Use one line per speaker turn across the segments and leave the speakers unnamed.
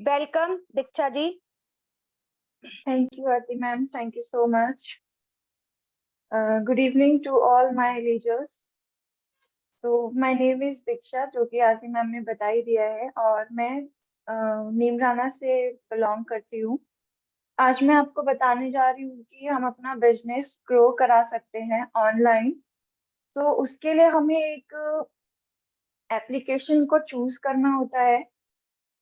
Welcome Diksha ji.
Thank you, Aarti ma'am. Thank you so much. Good evening to all my readers. So, my name is Diksha, जो कि आरती ma'am ने बता ही दिया है, और मैं नीमराना से बिलोंग करती हूँ। आज मैं आपको बताने जा रही हूँ कि हम अपना बिजनेस ग्रो करा सकते हैं ऑनलाइन। तो उसके लिए हमें एक एप्लीकेशन को चूज करना होता है।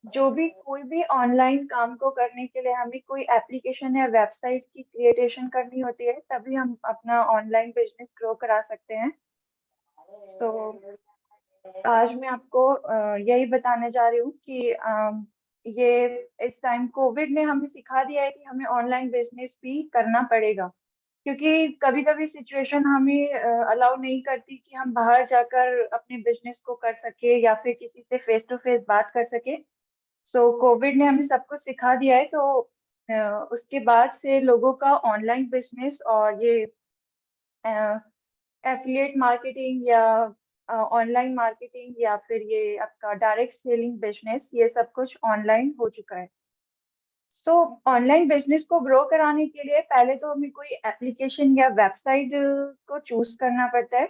जो भी कोई भी ऑनलाइन काम को करने के लिए हमें कोई एप्लीकेशन या वेबसाइट की क्रिएटेशन करनी होती है, तभी हम अपना ऑनलाइन बिजनेस ग्रो करा सकते हैं। सो आज मैं आपको यही बताने जा रही हूँ कि ये इस टाइम कोविड ने हमें सिखा दिया है कि हमें ऑनलाइन बिजनेस भी करना पड़ेगा, क्योंकि कभी कभी सिचुएशन हमें अलाउ नहीं करती कि हम बाहर जाकर अपने बिजनेस को कर सके या फिर किसी से फेस टू फेस बात कर सके। सो कोविड ने हमें सबको सिखा दिया है। तो उसके बाद से लोगों का ऑनलाइन बिजनेस और ये एफिलिएट मार्केटिंग या ऑनलाइन मार्केटिंग या फिर ये आपका डायरेक्ट सेलिंग बिजनेस, ये सब कुछ ऑनलाइन हो चुका है। सो ऑनलाइन बिजनेस को ग्रो कराने के लिए पहले तो हमें कोई एप्लीकेशन या वेबसाइट को चूज करना पड़ता है।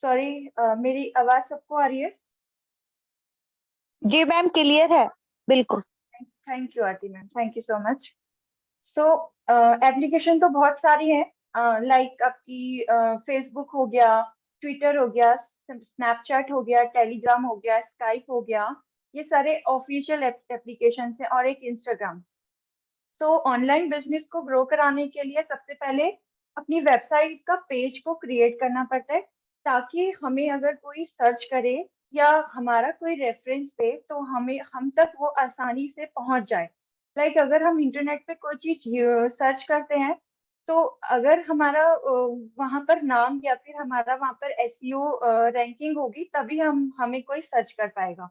सॉरी, मेरी आवाज सबको आ रही है?
जी मैम, क्लियर है बिल्कुल।
Thank you Aarti ma'am, thank you so much. So application तो बहुत सारी हैं, लाइक आपकी फेसबुक हो गया, ट्विटर हो गया, स्नैपचैट हो गया, टेलीग्राम हो गया, स्काइप हो गया। ये सारे ऑफिशियल एप्लीकेशन हैं, और एक इंस्टाग्राम। सो ऑनलाइन बिजनेस को ग्रो कराने के लिए सबसे पहले अपनी वेबसाइट का पेज को क्रिएट करना पड़ता है, ताकि हमें अगर कोई सर्च करे या हमारा कोई रेफरेंस दे तो हमें हम तक वो आसानी से पहुंच जाए। लाइक अगर हम इंटरनेट पे कोई चीज सर्च करते हैं, तो अगर हमारा वहां पर नाम या फिर हमारा वहां पर एसईओ रैंकिंग होगी, तभी हम हमें कोई सर्च कर पाएगा।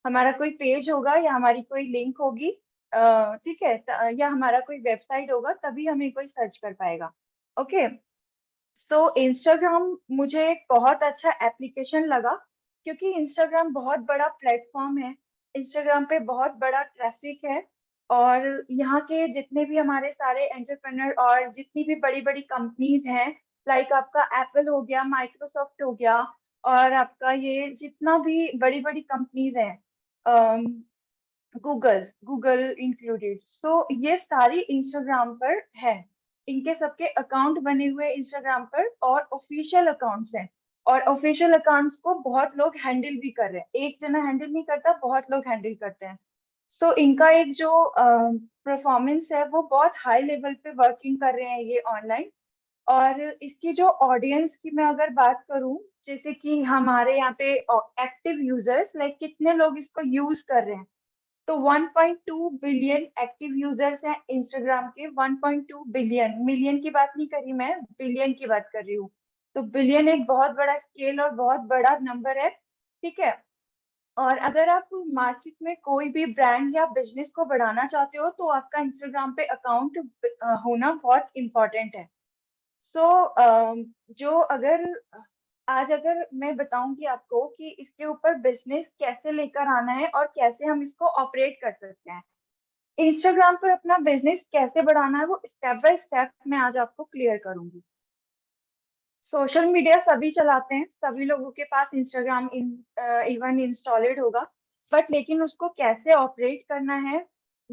हमारा कोई पेज होगा या हमारी कोई लिंक होगी, ठीक है, या हमारा कोई वेबसाइट होगा, तभी हमें कोई सर्च कर पाएगा। ओके। सो इंस्टाग्राम मुझे एक बहुत अच्छा एप्लीकेशन लगा, क्योंकि इंस्टाग्राम बहुत बड़ा प्लेटफॉर्म है। इंस्टाग्राम पे बहुत बड़ा ट्रैफिक है, और यहाँ के जितने भी हमारे सारे एंटरप्रेन्योर और जितनी भी बड़ी बड़ी कंपनीज हैं, लाइक आपका एप्पल हो गया, माइक्रोसॉफ्ट हो गया, और आपका ये जितना भी बड़ी बड़ी कंपनीज हैं, गूगल गूगल इंक्लूडेड, सो ये सारी इंस्टाग्राम पर है। इनके सबके अकाउंट बने हुए इंस्टाग्राम पर, और ऑफिशियल अकाउंट्स हैं। और ऑफिशियल अकाउंट्स को बहुत लोग हैंडल भी कर रहे हैं, एक जना हैंडल नहीं करता, बहुत लोग हैंडल करते हैं। सो इनका एक जो परफॉर्मेंस है वो बहुत हाई लेवल पे वर्किंग कर रहे हैं ये ऑनलाइन। और इसकी जो ऑडियंस की मैं अगर बात करूं, जैसे कि हमारे यहाँ पे एक्टिव यूजर्स, लाइक कितने लोग इसको यूज कर रहे हैं, तो 1.2 बिलियन एक्टिव यूजर्स हैं इंस्टाग्राम के। 1.2 बिलियन, मिलियन की बात नहीं करी मैं, बिलियन की बात कर रही हूँ। तो बिलियन एक बहुत बड़ा स्केल और बहुत बड़ा नंबर है, ठीक है। और अगर आप मार्केट में कोई भी ब्रांड या बिजनेस को बढ़ाना चाहते हो, तो आपका इंस्टाग्राम पे अकाउंट होना बहुत इम्पोर्टेंट है। सो जो अगर आज अगर मैं बताऊंगी आपको कि इसके ऊपर बिजनेस कैसे लेकर आना है और कैसे हम इसको ऑपरेट कर सकते हैं, इंस्टाग्राम पर अपना बिजनेस कैसे बढ़ाना है, वो स्टेप बाय स्टेप मैं आज आपको क्लियर करूंगी। सोशल मीडिया सभी चलाते हैं, सभी लोगों के पास इंस्टाग्राम इवन इंस्टॉलेड होगा, बट लेकिन उसको कैसे ऑपरेट करना है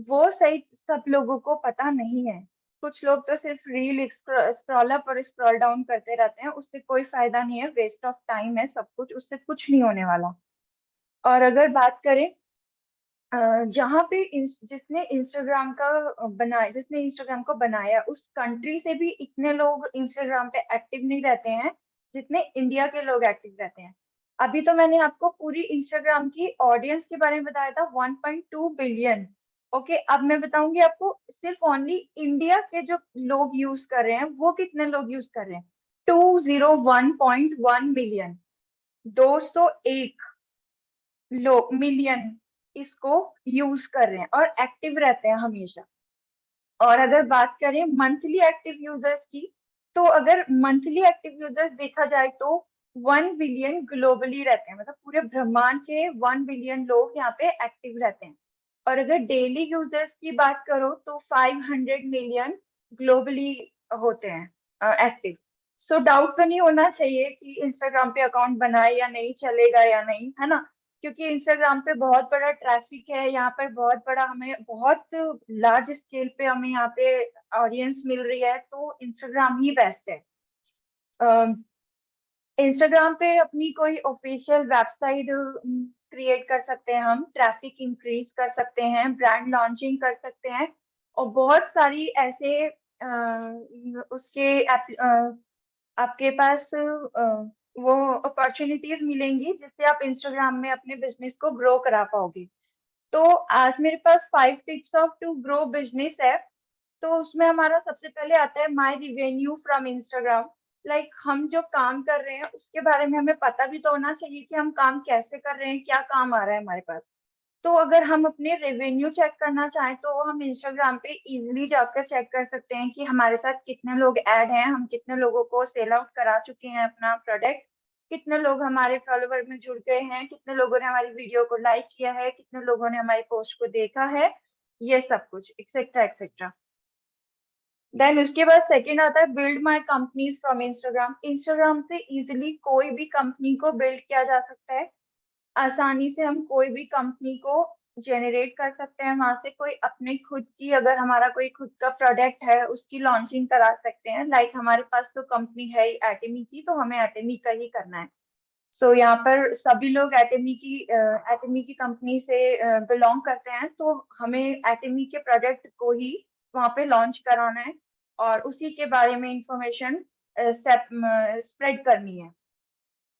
वो सही सब लोगों को पता नहीं है। कुछ लोग तो सिर्फ रील स्क्रॉल अप और स्क्रॉल डाउन करते रहते हैं, उससे कोई फायदा नहीं है, वेस्ट ऑफ टाइम है सब कुछ, उससे कुछ नहीं होने वाला। और अगर बात करें जहाँ पे जिसने इंस्टाग्राम को बनाया, उस कंट्री से भी इतने लोग इंस्टाग्राम पे एक्टिव नहीं रहते हैं जितने इंडिया के लोग एक्टिव रहते हैं। अभी तो मैंने आपको पूरी इंस्टाग्राम की ऑडियंस के बारे में बताया था, 1.2 बिलियन। ओके, अब मैं बताऊंगी आपको सिर्फ ओनली इंडिया के जो लोग यूज कर रहे हैं वो कितने लोग यूज कर रहे हैं। 201.1 मिलियन, 201 लोग मिलियन इसको यूज कर रहे हैं और एक्टिव रहते हैं हमेशा। और अगर बात करें मंथली एक्टिव यूजर्स की, तो अगर मंथली एक्टिव यूजर्स देखा जाए तो 1 बिलियन ग्लोबली रहते हैं, मतलब पूरे ब्रह्मांड के 1 बिलियन लोग यहाँ पे एक्टिव रहते हैं। और अगर डेली यूजर्स की बात करो तो 500 मिलियन ग्लोबली होते हैं एक्टिव। सो डाउट तो नहीं होना चाहिए कि इंस्टाग्राम पे अकाउंट बनाए या नहीं, चलेगा या नहीं, है ना, क्योंकि इंस्टाग्राम पे बहुत बड़ा ट्रैफिक है, यहाँ पर बहुत बड़ा, हमें बहुत लार्ज स्केल पे हमें यहाँ पे ऑडियंस मिल रही है, तो इंस्टाग्राम ही बेस्ट है। इंस्टाग्राम पे अपनी कोई ऑफिशियल वेबसाइट क्रिएट कर सकते हैं, हम ट्रैफिक इंक्रीज कर सकते हैं, ब्रांड लॉन्चिंग कर सकते हैं, और बहुत सारी ऐसे उसके आपके पास वो अपॉर्चुनिटीज मिलेंगी जिससे आप इंस्टाग्राम में अपने बिजनेस को ग्रो करा पाओगे। तो आज मेरे पास 5 tips of to grow business है। तो उसमें हमारा सबसे पहले आता है my revenue from Instagram. Like हम जो काम कर रहे हैं उसके बारे में हमें पता भी तो होना चाहिए कि हम काम कैसे कर रहे हैं, क्या काम आ रहा है हमारे पास। तो अगर हम अपने रेवेन्यू चेक करना चाहें तो हम इंस्टाग्राम पे इजीली जाकर चेक कर सकते हैं कि हमारे साथ कितने लोग ऐड हैं, हम कितने लोगों को सेल आउट करा चुके हैं अपना प्रोडक्ट, कितने लोग हमारे फॉलोवर में जुड़ गए हैं, कितने लोगों ने हमारी वीडियो को लाइक किया है, कितने लोगों ने हमारी पोस्ट को देखा है, ये सब कुछ एक्सेट्रा एक्सेट्रा। देन उसके बाद सेकेंड आता है build my companies from Instagram. Instagram से इजिली कोई भी कंपनी को बिल्ड किया जा सकता है, आसानी से हम कोई भी कंपनी को जनरेट कर सकते हैं, वहां से कोई अपने खुद की, अगर हमारा कोई खुद का प्रोडक्ट है उसकी लॉन्चिंग करा सकते हैं। लाइक हमारे पास तो कंपनी है एटमी की, तो हमें एटमी का ही करना है। सो यहाँ पर सभी लोग एटमी की कंपनी से बिलोंग करते हैं, तो हमें एटमी के प्रोडक्ट को ही वहाँ पे लॉन्च कराना है और उसी के बारे में इंफॉर्मेशन स्प्रेड करनी है।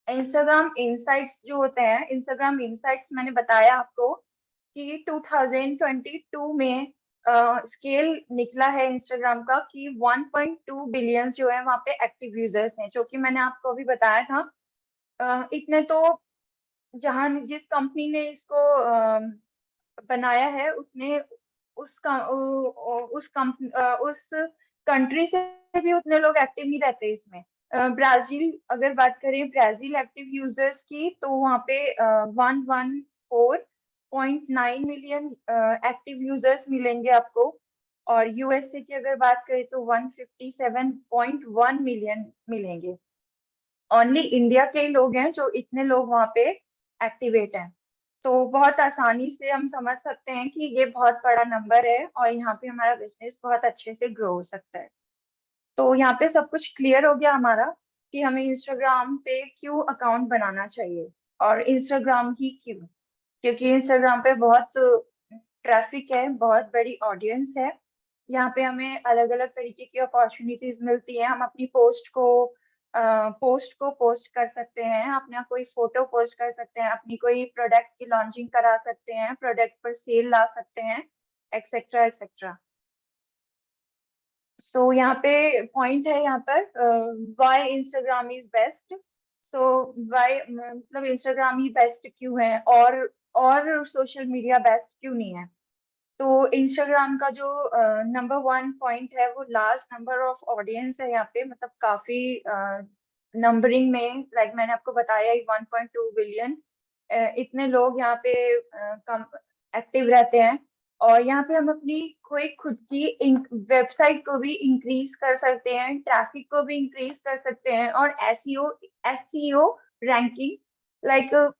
इंस्टाग्राम इनसाइट्स जो होते हैं, इंस्टाग्राम इनसाइट्स मैंने बताया आपको कि 2022 में स्केल निकला है इंस्टाग्राम का कि 1.2 बिलियन जो है वहाँ पे एक्टिव यूजर्स हैं, जो कि मैंने आपको अभी बताया था। इतने तो जहाँ जिस कंपनी ने इसको बनाया है उसने उस कंट्री से भी उतने लोग एक्टिव नहीं रहते इसमें। ब्राजील, अगर बात करें ब्राजील एक्टिव यूजर्स की, तो वहाँ पे 114.9 मिलियन एक्टिव यूजर्स मिलेंगे आपको। और यूएसए की अगर बात करें तो 157.1 मिलियन मिलेंगे। ओनली इंडिया के ही लोग हैं जो इतने लोग वहाँ पे एक्टिवेट हैं। तो बहुत आसानी से हम समझ सकते हैं कि ये बहुत बड़ा नंबर है और यहाँ पे हमारा बिजनेस बहुत अच्छे से ग्रो हो सकता है। तो यहाँ पे सब कुछ क्लियर हो गया हमारा कि हमें इंस्टाग्राम पे क्यों अकाउंट बनाना चाहिए, और इंस्टाग्राम ही क्यों, क्योंकि इंस्टाग्राम पे बहुत ट्रैफिक है, बहुत बड़ी ऑडियंस है। यहाँ पे हमें अलग अलग तरीके की अपॉर्चुनिटीज मिलती हैं। हम अपनी पोस्ट को पोस्ट कर सकते हैं, अपना कोई फोटो पोस्ट कर सकते हैं, अपनी कोई प्रोडक्ट की लॉन्चिंग करा सकते हैं, प्रोडक्ट पर सेल ला सकते हैं, एक्सेट्रा एक्सेट्रा। सो यहाँ पे पॉइंट है यहाँ पर why Instagram is best. So why मतलब इंस्टाग्राम ही बेस्ट क्यों है और सोशल मीडिया बेस्ट क्यों नहीं है। तो इंस्टाग्राम का जो नंबर 1 पॉइंट है वो लार्ज नंबर ऑफ ऑडियंस है यहाँ पे, मतलब काफी नंबरिंग में, लाइक मैंने आपको बताया 1.2 बिलियन इतने लोग यहाँ पे एक्टिव रहते हैं। और यहाँ पे हम अपनी कोई खुद की वेबसाइट को भी इंक्रीज कर सकते हैं, ट्रैफिक को भी इंक्रीज कर सकते हैं, और एसईओ रैंकिंग, लाइक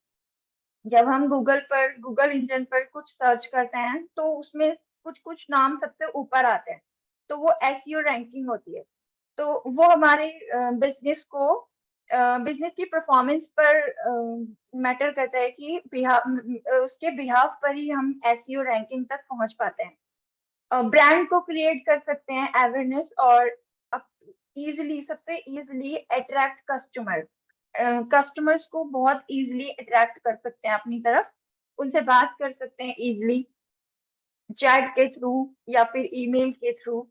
जब हम गूगल इंजन पर कुछ सर्च करते हैं तो उसमें कुछ कुछ नाम सबसे ऊपर आते हैं, तो वो एसईओ रैंकिंग होती है। तो वो हमारे बिजनेस की परफॉर्मेंस पर मैटर करता है कि उसके बिहाफ पर ही हम एसईओ रैंकिंग तक पहुंच पाते हैं। ब्रांड को क्रिएट कर सकते हैं, अवेयरनेस, और इजीली, सबसे इजीली अट्रैक्ट कस्टमर्स को बहुत इजीली अट्रैक्ट कर सकते हैं अपनी तरफ, उनसे बात कर सकते हैं इजीली चैट के थ्रू या फिर ईमेल के थ्रू,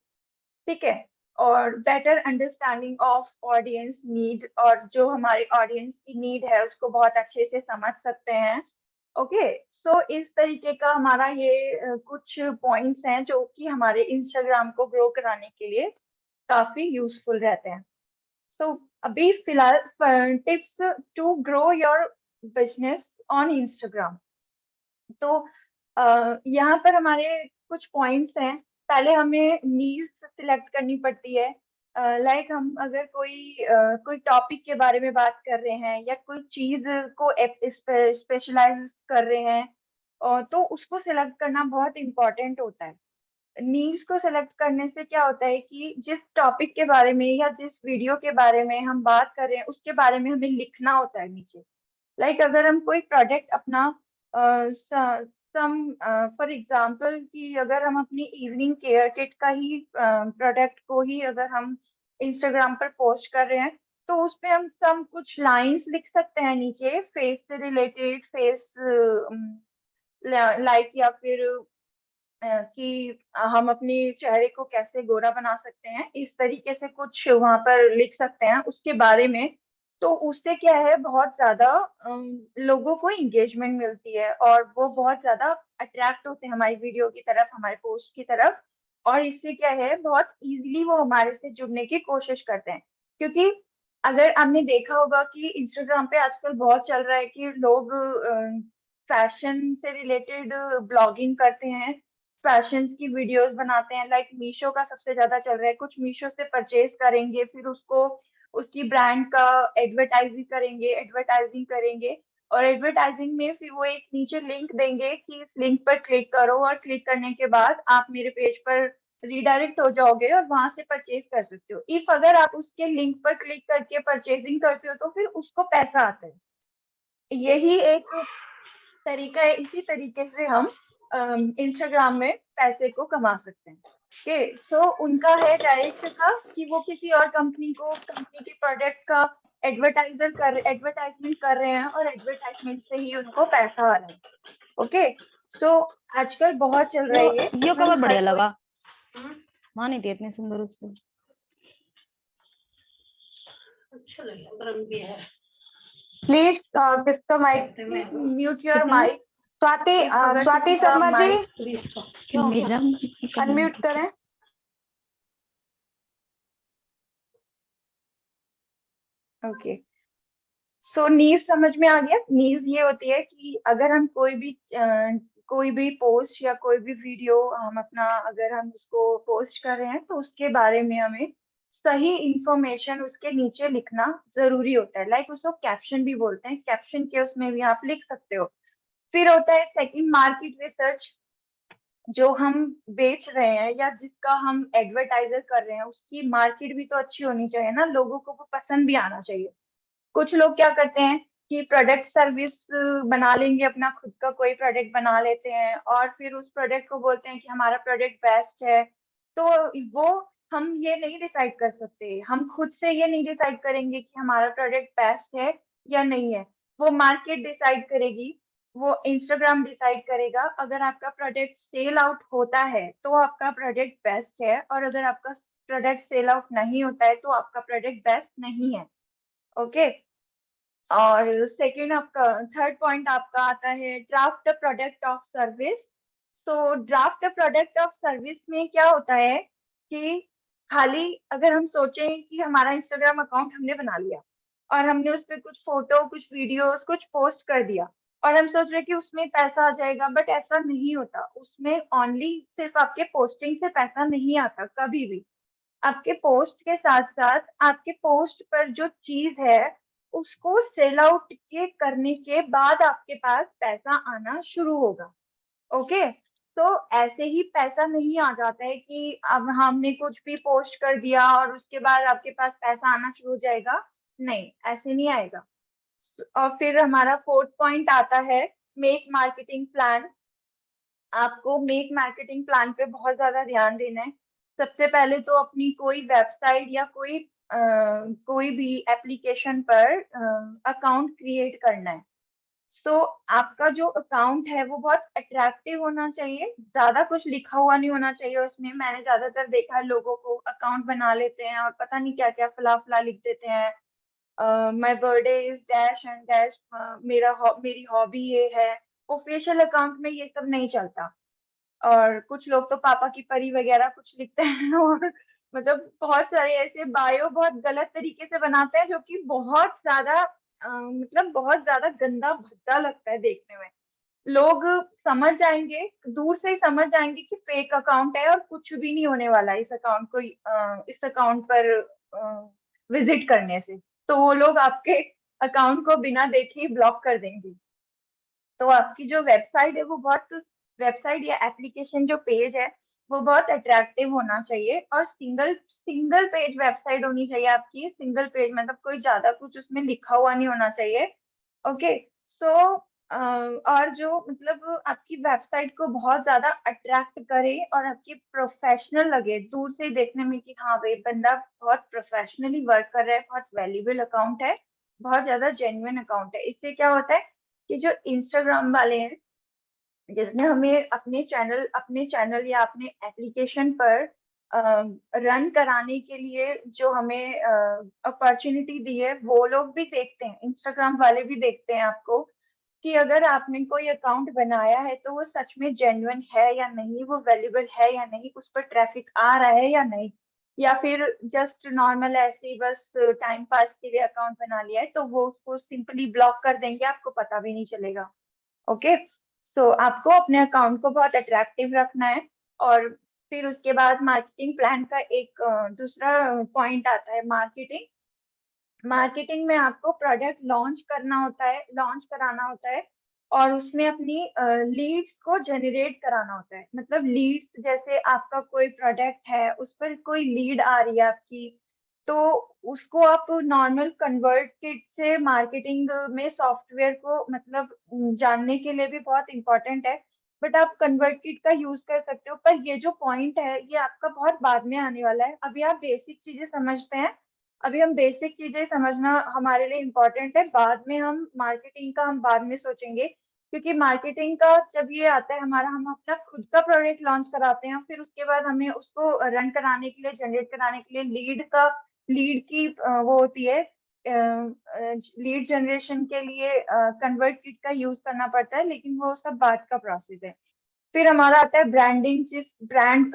ठीक है। और better understanding of audience need, और जो हमारे ऑडियंस की नीड है उसको बहुत अच्छे से समझ सकते हैं। ओके, सो इस तरीके का हमारा ये कुछ पॉइंट्स हैं जो कि हमारे इंस्टाग्राम को ग्रो कराने के लिए काफी यूजफुल रहते हैं। सो अभी फिलहाल tips to grow your business on Instagram. तो यहाँ पर हमारे कुछ पॉइंट्स हैं। पहले हमें नीज सिलेक्ट करनी पड़ती है। लाइक हम अगर कोई टॉपिक के बारे में बात कर रहे हैं या कोई चीज को स्पेशलाइज कर रहे हैं, तो उसको सिलेक्ट करना बहुत इम्पोर्टेंट होता है। नीड्स को सेलेक्ट करने से क्या होता है कि जिस टॉपिक के बारे में या जिस वीडियो के बारे में हम बात कर रहे हैं उसके बारे में हमें लिखना होता है नीचे। लाइक अगर हम कोई प्रोडक्ट अपना सम फॉर एग्जांपल कि अगर हम अपनी इवनिंग केयर किट का ही प्रोडक्ट को ही अगर हम इंस्टाग्राम पर पोस्ट कर रहे हैं, तो उस पे हम सम कुछ लाइंस लिख सकते हैं नीचे, फेस से रिलेटेड, फेस लाइक या फिर कि हम अपने चेहरे को कैसे गोरा बना सकते हैं, इस तरीके से कुछ वहां पर लिख सकते हैं उसके बारे में। तो उससे क्या है, बहुत ज्यादा लोगों को इंगेजमेंट मिलती है और वो बहुत ज्यादा अट्रैक्ट होते हैं हमारी वीडियो की तरफ, हमारे पोस्ट की तरफ। और इससे क्या है, बहुत इजीली वो हमारे से जुड़ने की कोशिश करते हैं। क्योंकि अगर आपने देखा होगा कि इंस्टाग्राम पे आजकल बहुत चल रहा है कि लोग फैशन से रिलेटेड ब्लॉगिंग करते हैं, फैशन की वीडियोस बनाते हैं। लाइक मीशो का सबसे ज्यादा चल रहा है, कुछ मीशो से परचेज करेंगे, फिर उसको उसकी ब्रांड का एडवर्टाइजिंग करेंगे और एडवर्टाइजिंग में फिर वो एक नीचे लिंक देंगे कि इस लिंक पर क्लिक करो, और क्लिक करने के बाद आप मेरे पेज पर रिडायरेक्ट हो जाओगे और वहां से परचेज कर सकते हो। इफ अगर आप उसके लिंक पर क्लिक करके परचेजिंग करते हो तो फिर उसको पैसा आता है। यही एक तरीका है, इसी तरीके से हम इंस्टाग्राम में पैसे को कमा सकते हैं। ओके, सो उनका है डायरेक्ट का कि वो किसी और कंपनी के प्रोडक्ट का एडवर्टाइजमेंट कर रहे हैं और एडवर्टाइजमेंट से ही उनको पैसा आ रहा है। ओके, सो आजकल बहुत चल रहा है ये
यो
इवन
कवर
हर
बढ़िया
कोई।
लगा, मानी थी इतनी सुंदर उसको।
अच्छा लगा, रंग भी है।
प्लीज किसका माइक,
म्यूट योर
कितना?
माइक।
स्वाति
अगर
स्वाति
किसी का
शर्मा जी
mic-
प्लीज का
मेरा अनम्यूट करें।
ओके, सो नीज समझ में आ गया। नीज ये होती है कि अगर हम कोई भी पोस्ट या कोई भी वीडियो हम अपना अगर हम उसको पोस्ट कर रहे हैं तो उसके बारे में हमें सही इंफॉर्मेशन उसके नीचे लिखना जरूरी होता है। लाइक उसको कैप्शन भी बोलते हैं, कैप्शन के उसमें भी आप लिख सकते हो। फिर होता है सेकंड, मार्केट रिसर्च। जो हम बेच रहे हैं या जिसका हम एडवर्टाइजर कर रहे हैं उसकी मार्केट भी तो अच्छी होनी चाहिए ना, लोगों को वो पसंद भी आना चाहिए। कुछ लोग क्या करते हैं कि प्रोडक्ट सर्विस बना लेंगे, अपना खुद का कोई प्रोडक्ट बना लेते हैं और फिर उस प्रोडक्ट को बोलते हैं कि हमारा प्रोडक्ट बेस्ट है। तो वो हम ये नहीं डिसाइड कर सकते, हम खुद से ये नहीं डिसाइड करेंगे कि हमारा प्रोडक्ट बेस्ट है या नहीं है। वो मार्केट डिसाइड करेगी, वो इंस्टाग्राम डिसाइड करेगा। अगर आपका प्रोडक्ट सेल आउट होता है तो आपका प्रोडक्ट बेस्ट है, और अगर आपका प्रोडक्ट सेल आउट नहीं होता है तो आपका प्रोडक्ट बेस्ट नहीं है। ओके, और सेकंड आपका थर्ड पॉइंट आपका आता है ड्राफ्ट प्रोडक्ट ऑफ सर्विस। तो ड्राफ्ट प्रोडक्ट ऑफ सर्विस में क्या होता है कि खाली अगर हम सोचें कि हमारा इंस्टाग्राम अकाउंट हमने बना लिया और हमने उस पर कुछ फोटो, कुछ वीडियोस, कुछ पोस्ट कर दिया और हम सोच रहे कि उसमें पैसा आ जाएगा, बट ऐसा नहीं होता। उसमें ओनली सिर्फ आपके पोस्टिंग से पैसा नहीं आता कभी भी। आपके पोस्ट के साथ साथ आपके पोस्ट पर जो चीज है उसको सेल आउट के करने के बाद आपके पास पैसा आना शुरू होगा। ओके, तो ऐसे ही पैसा नहीं आ जाता है कि अब हमने कुछ भी पोस्ट कर दिया और उसके बाद आपके पास पैसा आना शुरू हो जाएगा। नहीं, ऐसे नहीं आएगा। और फिर हमारा फोर्थ पॉइंट आता है मेक मार्केटिंग प्लान। आपको मेक मार्केटिंग प्लान पे बहुत ज्यादा ध्यान देना है। सबसे पहले तो अपनी कोई वेबसाइट या कोई भी एप्लीकेशन पर अकाउंट क्रिएट करना है। सो आपका जो अकाउंट है वो बहुत अट्रैक्टिव होना चाहिए, ज्यादा कुछ लिखा हुआ नहीं होना चाहिए उसमें। मैंने ज्यादातर देखा है लोगों को अकाउंट बना लेते हैं और पता नहीं क्या क्या फला फला लिख देते हैं। My birthday is dash and dash, मेरी हॉबी ये है। ऑफिशियल अकाउंट में ये सब नहीं चलता। और कुछ लोग तो पापा की परी वगैरह कुछ लिखते हैं और मतलब बहुत सारे ऐसे बायो बहुत गलत तरीके से बनाते हैं जो कि बहुत ज्यादा मतलब बहुत ज्यादा गंदा भद्दा लगता है देखने में। लोग समझ जाएंगे, दूर से ही समझ जाएंगे कि फेक अकाउंट है और कुछ भी नहीं होने वाला है इस अकाउंट को, इस अकाउंट पर विजिट करने से। तो वो लोग आपके अकाउंट को बिना देखे ही ब्लॉक कर देंगे। तो आपकी जो वेबसाइट है वो बहुत, वेबसाइट या एप्लीकेशन जो पेज है वो बहुत अट्रैक्टिव होना चाहिए, और सिंगल सिंगल पेज वेबसाइट होनी चाहिए आपकी। सिंगल पेज मतलब कोई ज्यादा कुछ उसमें लिखा हुआ नहीं होना चाहिए। ओके। सो और जो मतलब आपकी वेबसाइट को बहुत ज्यादा अट्रैक्ट करे और आपकी प्रोफेशनल लगे दूर से ही देखने में कि हाँ भाई बंदा बहुत प्रोफेशनली वर्क कर रहा है, बहुत वैल्यूबल अकाउंट है, बहुत ज्यादा जेन्युइन अकाउंट है। इससे क्या होता है कि जो इंस्टाग्राम वाले हैं, जिसने हमें अपने चैनल या अपने एप्लीकेशन पर रन कराने के लिए जो हमें अपॉर्चुनिटी दी है, वो लोग भी देखते हैं, इंस्टाग्राम वाले भी देखते हैं आपको, कि अगर आपने कोई अकाउंट बनाया है तो वो सच में जेन्युइन है या नहीं, वो वैल्यूबल है या नहीं, उस पर ट्रैफिक आ रहा है या नहीं, या फिर जस्ट नॉर्मल ऐसे ही बस टाइम पास के लिए अकाउंट बना लिया है, तो वो उसको सिंपली ब्लॉक कर देंगे, आपको पता भी नहीं चलेगा। ओके। सो आपको अपने अकाउंट को बहुत अट्रैक्टिव रखना है। और फिर उसके बाद मार्केटिंग प्लान का एक दूसरा पॉइंट आता है, मार्केटिंग। मार्केटिंग में आपको प्रोडक्ट लॉन्च करना होता है, लॉन्च कराना होता है, और उसमें अपनी लीड्स को जनरेट कराना होता है। मतलब लीड्स, जैसे आपका कोई प्रोडक्ट है उस पर कोई लीड आ रही है आपकी, तो उसको आप नॉर्मल कन्वर्ट किट से मार्केटिंग में सॉफ्टवेयर को मतलब जानने के लिए भी बहुत इंपॉर्टेंट है। बट आप कन्वर्ट किट का यूज कर सकते हो, पर ये जो पॉइंट है ये आपका बहुत बाद में आने वाला है। अभी आप बेसिक चीजें समझते हैं, अभी हम बेसिक चीजें समझना हमारे लिए इम्पोर्टेंट है, बाद में हम मार्केटिंग का हम बाद में सोचेंगे। क्योंकि मार्केटिंग का जब ये आता है हमारा, हम अपना खुद का प्रोडक्ट लॉन्च कराते हैं, फिर उसके बाद हमें उसको रन कराने के लिए, जनरेट कराने के लिए लीड की वो होती है, लीड जनरेशन के लिए कन्वर्ट किट का यूज करना पड़ता है, लेकिन वो सब बाद का प्रोसेस है। फिर हमारा आता है ब्रांडिंग, जिस ब्रांड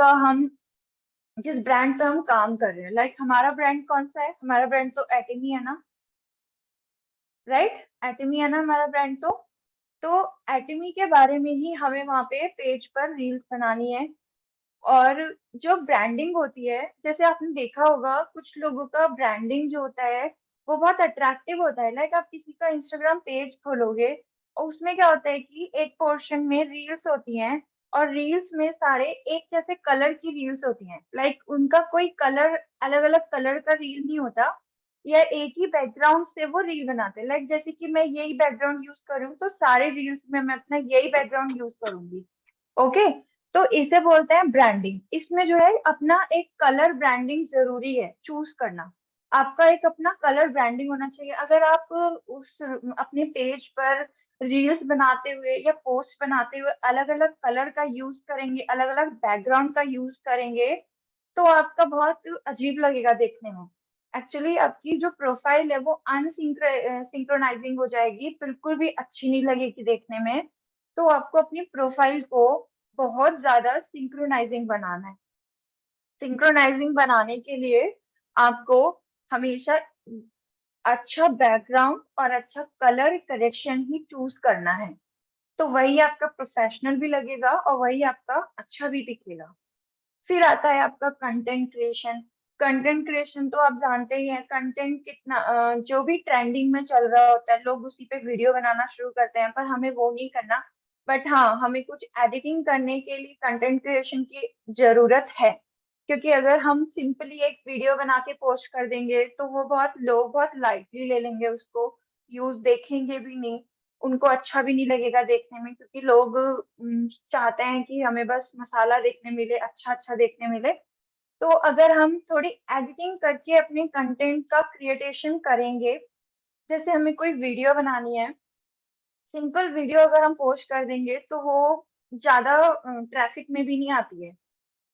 पे हम काम कर रहे हैं। लाइक हमारा ब्रांड कौन सा है? हमारा ब्रांड तो एटमी है ना, राइट? एटमी है ना हमारा ब्रांड। तो एटमी के बारे में ही हमें वहाँ पे पेज पर रील्स बनानी है। और जो ब्रांडिंग होती है, जैसे आपने देखा होगा कुछ लोगों का ब्रांडिंग जो होता है वो बहुत अट्रैक्टिव होता है। लाइक आप किसी का इंस्टाग्राम पेज खोलोगे और उसमें क्या होता है कि एक पोर्शन में रील्स होती हैं, और रील्स में सारे एक जैसे कलर की रील्स होती हैं। लाइक उनका कोई कलर, अलग अलग कलर का रील नहीं होता, या एक ही बैकग्राउंड से वो रील बनाते हैं। लाइक जैसे कि मैं यही बैकग्राउंड यूज करूँ तो सारे रील्स में मैं अपना यही बैकग्राउंड यूज करूंगी। ओके। तो इसे बोलते हैं ब्रांडिंग। इसमें जो है अपना एक कलर ब्रांडिंग जरूरी है चूज करना। आपका एक अपना कलर ब्रांडिंग होना चाहिए। अगर आप उस अपने पेज पर रील्स बनाते हुए या पोस्ट बनाते हुए अलग अलग कलर का यूज करेंगे, अलग अलग बैकग्राउंड का यूज करेंगे, तो आपका बहुत अजीब लगेगा देखने में। एक्चुअली आपकी जो प्रोफाइल है वो अनसिंक्रोनाइजिंग हो जाएगी, बिल्कुल भी अच्छी नहीं लगेगी देखने में। तो आपको अपनी प्रोफाइल को बहुत ज्यादा सिंक्रोनाइजिंग बनाना है। सिंक्रोनाइजिंग बनाने के लिए आपको हमेशा अच्छा बैकग्राउंड और अच्छा कलर करेक्शन ही चूज करना है। तो वही आपका प्रोफेशनल भी लगेगा और वही आपका अच्छा भी दिखेगा। फिर आता है आपका कंटेंट क्रिएशन। कंटेंट क्रिएशन तो आप जानते ही हैं, कंटेंट कितना जो भी ट्रेंडिंग में चल रहा होता है लोग उसी पे वीडियो बनाना शुरू करते हैं, पर हमें वो नहीं करना। बट हाँ, हमें कुछ एडिटिंग करने के लिए कंटेंट क्रिएशन की जरूरत है। क्योंकि अगर हम सिंपली एक वीडियो बना के पोस्ट कर देंगे तो वो बहुत लोग बहुत लाइटली ले लेंगे उसको, यूज देखेंगे भी नहीं, उनको अच्छा भी नहीं लगेगा देखने में। क्योंकि लोग चाहते हैं कि हमें बस मसाला देखने मिले, अच्छा अच्छा देखने मिले। तो अगर हम थोड़ी एडिटिंग करके अपने कंटेंट का क्रिएटेशन करेंगे, जैसे हमें कोई वीडियो बनानी है, सिंपल वीडियो अगर हम पोस्ट कर देंगे तो वो ज्यादा ट्रैफिक में भी नहीं आती है।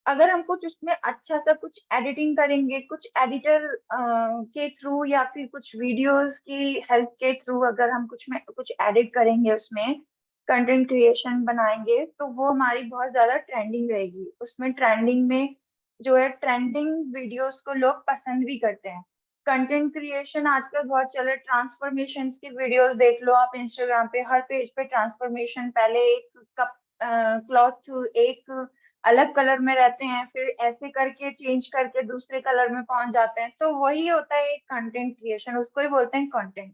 अगर हम कुछ उसमें अच्छा सा कुछ एडिटिंग करेंगे, कुछ एडिटर के थ्रू या फिर कुछ वीडियोस की हेल्प के थ्रू, अगर हम कुछ एडिट करेंगे, उसमें कंटेंट क्रिएशन बनाएंगे, तो वो हमारी बहुत ज्यादा ट्रेंडिंग रहेगी। उसमें ट्रेंडिंग में जो है ट्रेंडिंग वीडियोस को लोग पसंद भी करते हैं। कंटेंट क्रिएशन आजकल बहुत चल रहा है, ट्रांसफॉर्मेशन की वीडियोस देख लो आप इंस्टाग्राम पे, हर पेज पे ट्रांसफॉर्मेशन, पहले एक कप क्लॉथ एक अलग कलर में रहते हैं, फिर ऐसे करके चेंज करके दूसरे कलर में पहुंच जाते हैं, तो वही होता है एक कंटेंट क्रिएशन, उसको ही बोलते हैं कंटेंट।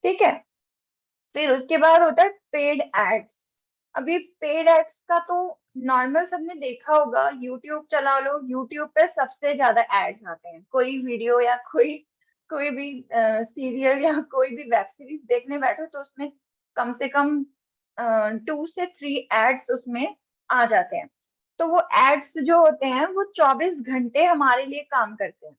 ठीक है, फिर उसके बाद होता है पेड एड्स। अभी पेड एड्स का तो नॉर्मल सबने देखा होगा, यूट्यूब चला लो, यूट्यूब पे सबसे ज्यादा एड्स आते हैं। कोई वीडियो या कोई कोई भी सीरियल या कोई भी वेब सीरीज देखने बैठो तो उसमें कम से कम 2 से 3 एड्स उसमें आ जाते हैं। तो वो एड्स जो होते हैं वो 24 घंटे हमारे लिए काम करते हैं।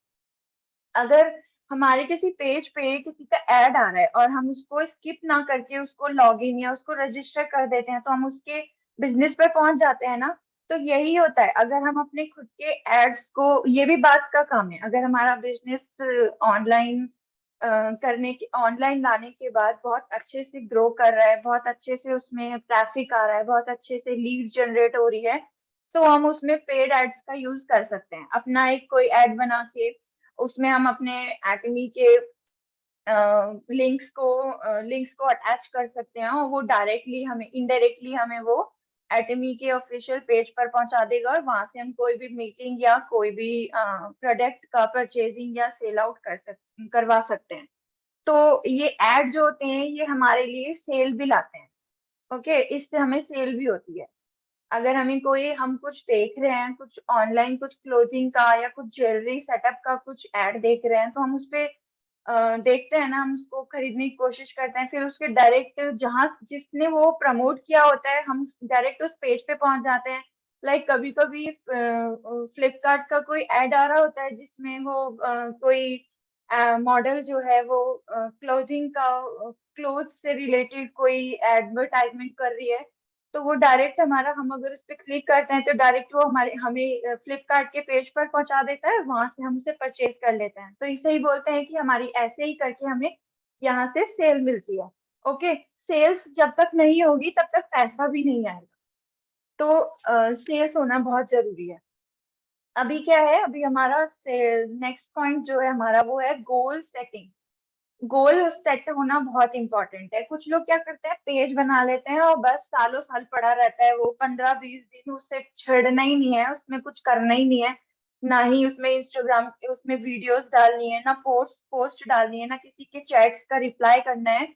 अगर हमारे किसी पेज पे किसी का ऐड आ रहा है और हम उसको स्किप ना करके उसको लॉग इन या उसको रजिस्टर कर देते हैं तो हम उसके बिजनेस पर पहुंच जाते हैं ना। तो यही होता है, अगर हम अपने खुद के एड्स को, ये भी बात का काम है, अगर हमारा बिजनेस ऑनलाइन करने के, ऑनलाइन लाने के बाद बहुत अच्छे से ग्रो कर रहा है, बहुत अच्छे से उसमें ट्रैफिक आ रहा है, बहुत अच्छे से लीड जनरेट हो रही है, तो हम उसमें पेड एड्स का यूज कर सकते हैं। अपना एक कोई एड बना के उसमें हम अपने एटमी के लिंक्स को अटैच कर सकते हैं, और वो डायरेक्टली हमें, इनडायरेक्टली हमें वो एटमी के ऑफिशियल पेज पर पहुंचा देगा, और वहां से हम कोई भी मीटिंग या कोई भी प्रोडक्ट का परचेजिंग या सेल आउट करवा सकते हैं। तो ये एड जो होते हैं ये हमारे लिए सेल भी लाते हैं। ओके, इससे हमें सेल भी होती है। अगर हमें कोई, हम कुछ देख रहे हैं, कुछ ऑनलाइन, कुछ क्लोथिंग का या कुछ ज्वेलरी सेटअप का कुछ ऐड देख रहे हैं, तो हम उस पे देखते हैं ना, हम उसको खरीदने की कोशिश करते हैं, फिर उसके डायरेक्ट जहाँ जिसने वो प्रमोट किया होता है हम डायरेक्ट उस पेज पे पहुंच जाते हैं। लाइक कभी कभी फ्लिपकार्ट का कोई ऐड आ रहा होता है जिसमें वो कोई मॉडल जो है वो क्लोथिंग का, क्लोथ से रिलेटेड कोई एडवर्टाइजमेंट कर रही है, तो वो डायरेक्ट हमारा, हम अगर उस पर क्लिक करते हैं तो डायरेक्ट वो हमारे, हमें फ्लिपकार्ट के पेज पर पहुंचा देता है, वहां से हम उसे परचेज कर लेते हैं। तो इसे ही बोलते हैं कि हमारी ऐसे ही करके हमें यहाँ से सेल मिलती है। ओके, सेल्स जब तक नहीं होगी तब तक पैसा भी नहीं आएगा, तो सेल्स होना बहुत जरूरी है। अभी क्या है, अभी हमारा नेक्स्ट पॉइंट जो है हमारा वो है गोल सेटिंग। गोल सेट होना बहुत इंपॉर्टेंट है। कुछ लोग क्या करते हैं, पेज बना लेते हैं और बस सालों साल पड़ा रहता है वो, 15-20 दिन उससे छेड़ना ही नहीं है, उसमें कुछ करना ही नहीं है, ना ही उसमें इंस्टाग्राम उसमें वीडियोस डालनी है, ना पोस्ट डालनी है, ना किसी के चैट्स का रिप्लाई करना है।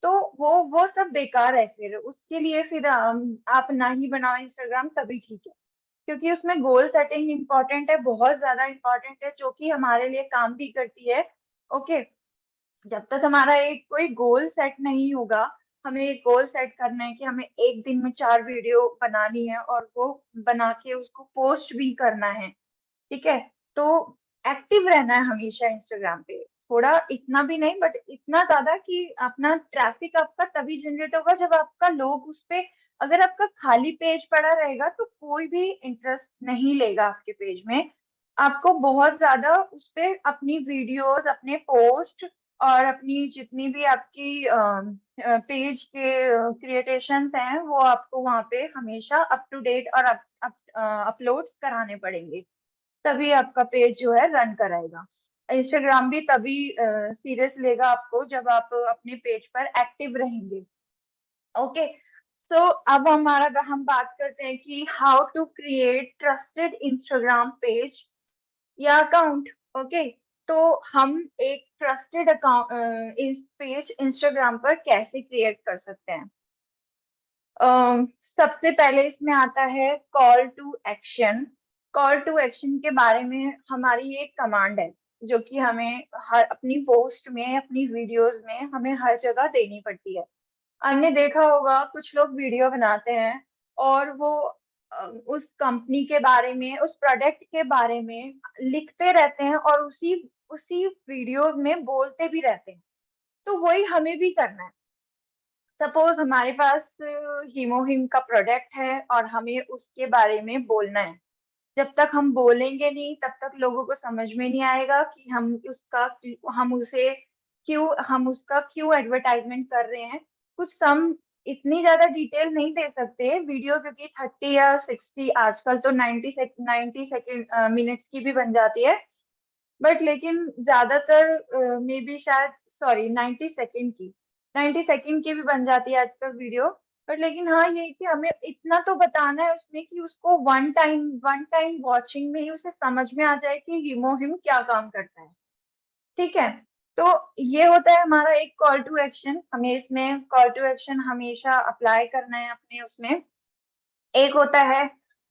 तो वो सब बेकार है। फिर उसके लिए फिर आप ना ही बनाओ इंस्टाग्राम, तभी ठीक है, क्योंकि उसमें गोल सेटिंग इंपॉर्टेंट है, बहुत ज्यादा इंपॉर्टेंट है, जो कि हमारे लिए काम भी करती है। ओके, जब तक हमारा एक कोई गोल सेट नहीं होगा, हमें एक गोल सेट करना है कि हमें एक दिन में 4 वीडियो बनानी है और वो बना के उसको पोस्ट भी करना है। ठीक है, तो एक्टिव रहना है हमेशा इंस्टाग्राम पे, थोड़ा इतना भी नहीं बट इतना ज्यादा कि अपना ट्रैफिक आपका तभी जनरेट होगा जब आपका लोग उस पे, अगर आपका खाली पेज पड़ा रहेगा तो कोई भी इंटरेस्ट नहीं लेगा आपके पेज में। आपको बहुत ज्यादा उस पे अपनी वीडियोस, अपने पोस्ट और अपनी जितनी भी आपकी पेज के क्रिएटेशंस हैं वो आपको वहाँ पे हमेशा अप टू डेट और अपलोड्स कराने पड़ेंगे, तभी आपका पेज जो है रन कराएगा। इंस्टाग्राम भी तभी सीरियस लेगा आपको जब आप अपने पेज पर एक्टिव रहेंगे। ओके, सो अब हम बात करते हैं कि how to create trusted Instagram page या अकाउंट। ओके, तो हम एक ट्रस्टेड अकाउंट इस पेज इंस्टाग्राम पर कैसे क्रिएट कर सकते हैं। सबसे पहले इसमें आता है call to action. Call to action के बारे में हमारी एक कमांड है जो कि हमें हर अपनी पोस्ट में, अपनी वीडियोस में हमें हर जगह देनी पड़ती है। हमने देखा होगा कुछ लोग वीडियो बनाते हैं और वो उस कंपनी के बारे में, उस प्रोडक्ट के बारे में लिखते रहते हैं और उसी उसी वीडियो में बोलते भी रहते हैं। तो वही हमें भी करना है। सपोज हमारे पास हीमोहिम का प्रोडक्ट है और हमें उसके बारे में बोलना है। जब तक हम बोलेंगे नहीं तब तक लोगों को समझ में नहीं आएगा कि हम उसका क्यों एडवर्टाइजमेंट कर रहे हैं। कुछ सम इतनी ज्यादा डिटेल नहीं दे सकते वीडियो, क्योंकि 30 या 60, आजकल तो 90 सेकेंड मिनट्स की भी बन जाती है, बट लेकिन ज्यादातर मे बी शायद, सॉरी 90 सेकेंड की भी बन जाती है आजकल वीडियो। बट लेकिन हाँ, ये कि हमें इतना तो बताना है उसमें कि उसको वन टाइम वॉचिंग में ही उसे समझ में आ जाए कि हीमोहिम क्या काम करता है। ठीक है, तो ये होता है हमारा एक कॉल टू एक्शन। हमें इसमें कॉल टू एक्शन हमेशा अप्लाई करना है अपने उसमें। एक होता है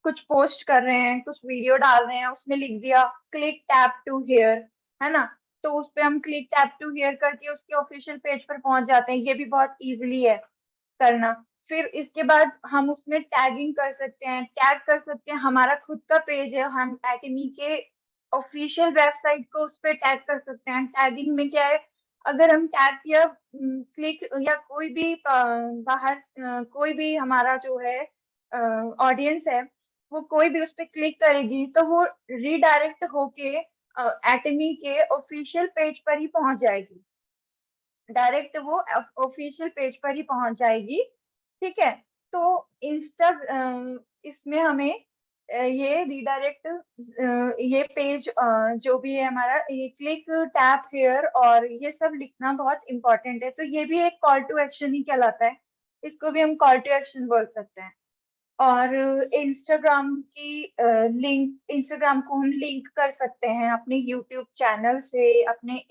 कुछ पोस्ट कर रहे हैं, कुछ वीडियो डाल रहे हैं, उसमें लिख दिया क्लिक टैप टू हियर, है ना, तो उस पे हम क्लिक टैप टू हियर करके उसके ऑफिशियल पेज पर पहुंच जाते हैं। ये भी बहुत इजीली है करना। फिर इसके बाद हम उसमें टैगिंग कर सकते हैं, टैग कर सकते हैं। हमारा खुद का पेज है, हम एटमी के ऑफिशियल वेबसाइट को उस पर टैग कर सकते हैं। टैगिंग में क्या है, अगर हम टैग या क्लिक या कोई भी बाहर कोई भी हमारा जो है ऑडियंस है, वो कोई भी उस पर क्लिक करेगी तो वो रीडायरेक्ट होके एटमी के ऑफिशियल पेज पर ही पहुंच जाएगी। डायरेक्ट वो ऑफिशियल पेज पर ही पहुंच जाएगी। ठीक है, तो इंस्टा इसमें हमें ये रीडायरेक्ट ये पेज जो भी है हमारा, ये क्लिक टैप हियर और ये सब लिखना बहुत इंपॉर्टेंट है। तो ये भी एक कॉल टू एक्शन ही कहलाता है, इसको भी हम कॉल टू एक्शन बोल सकते हैं। और इंस्टाग्राम की इंस्टाग्राम को हम लिंक कर सकते हैं अपने यूट्यूब चैनल से, अपने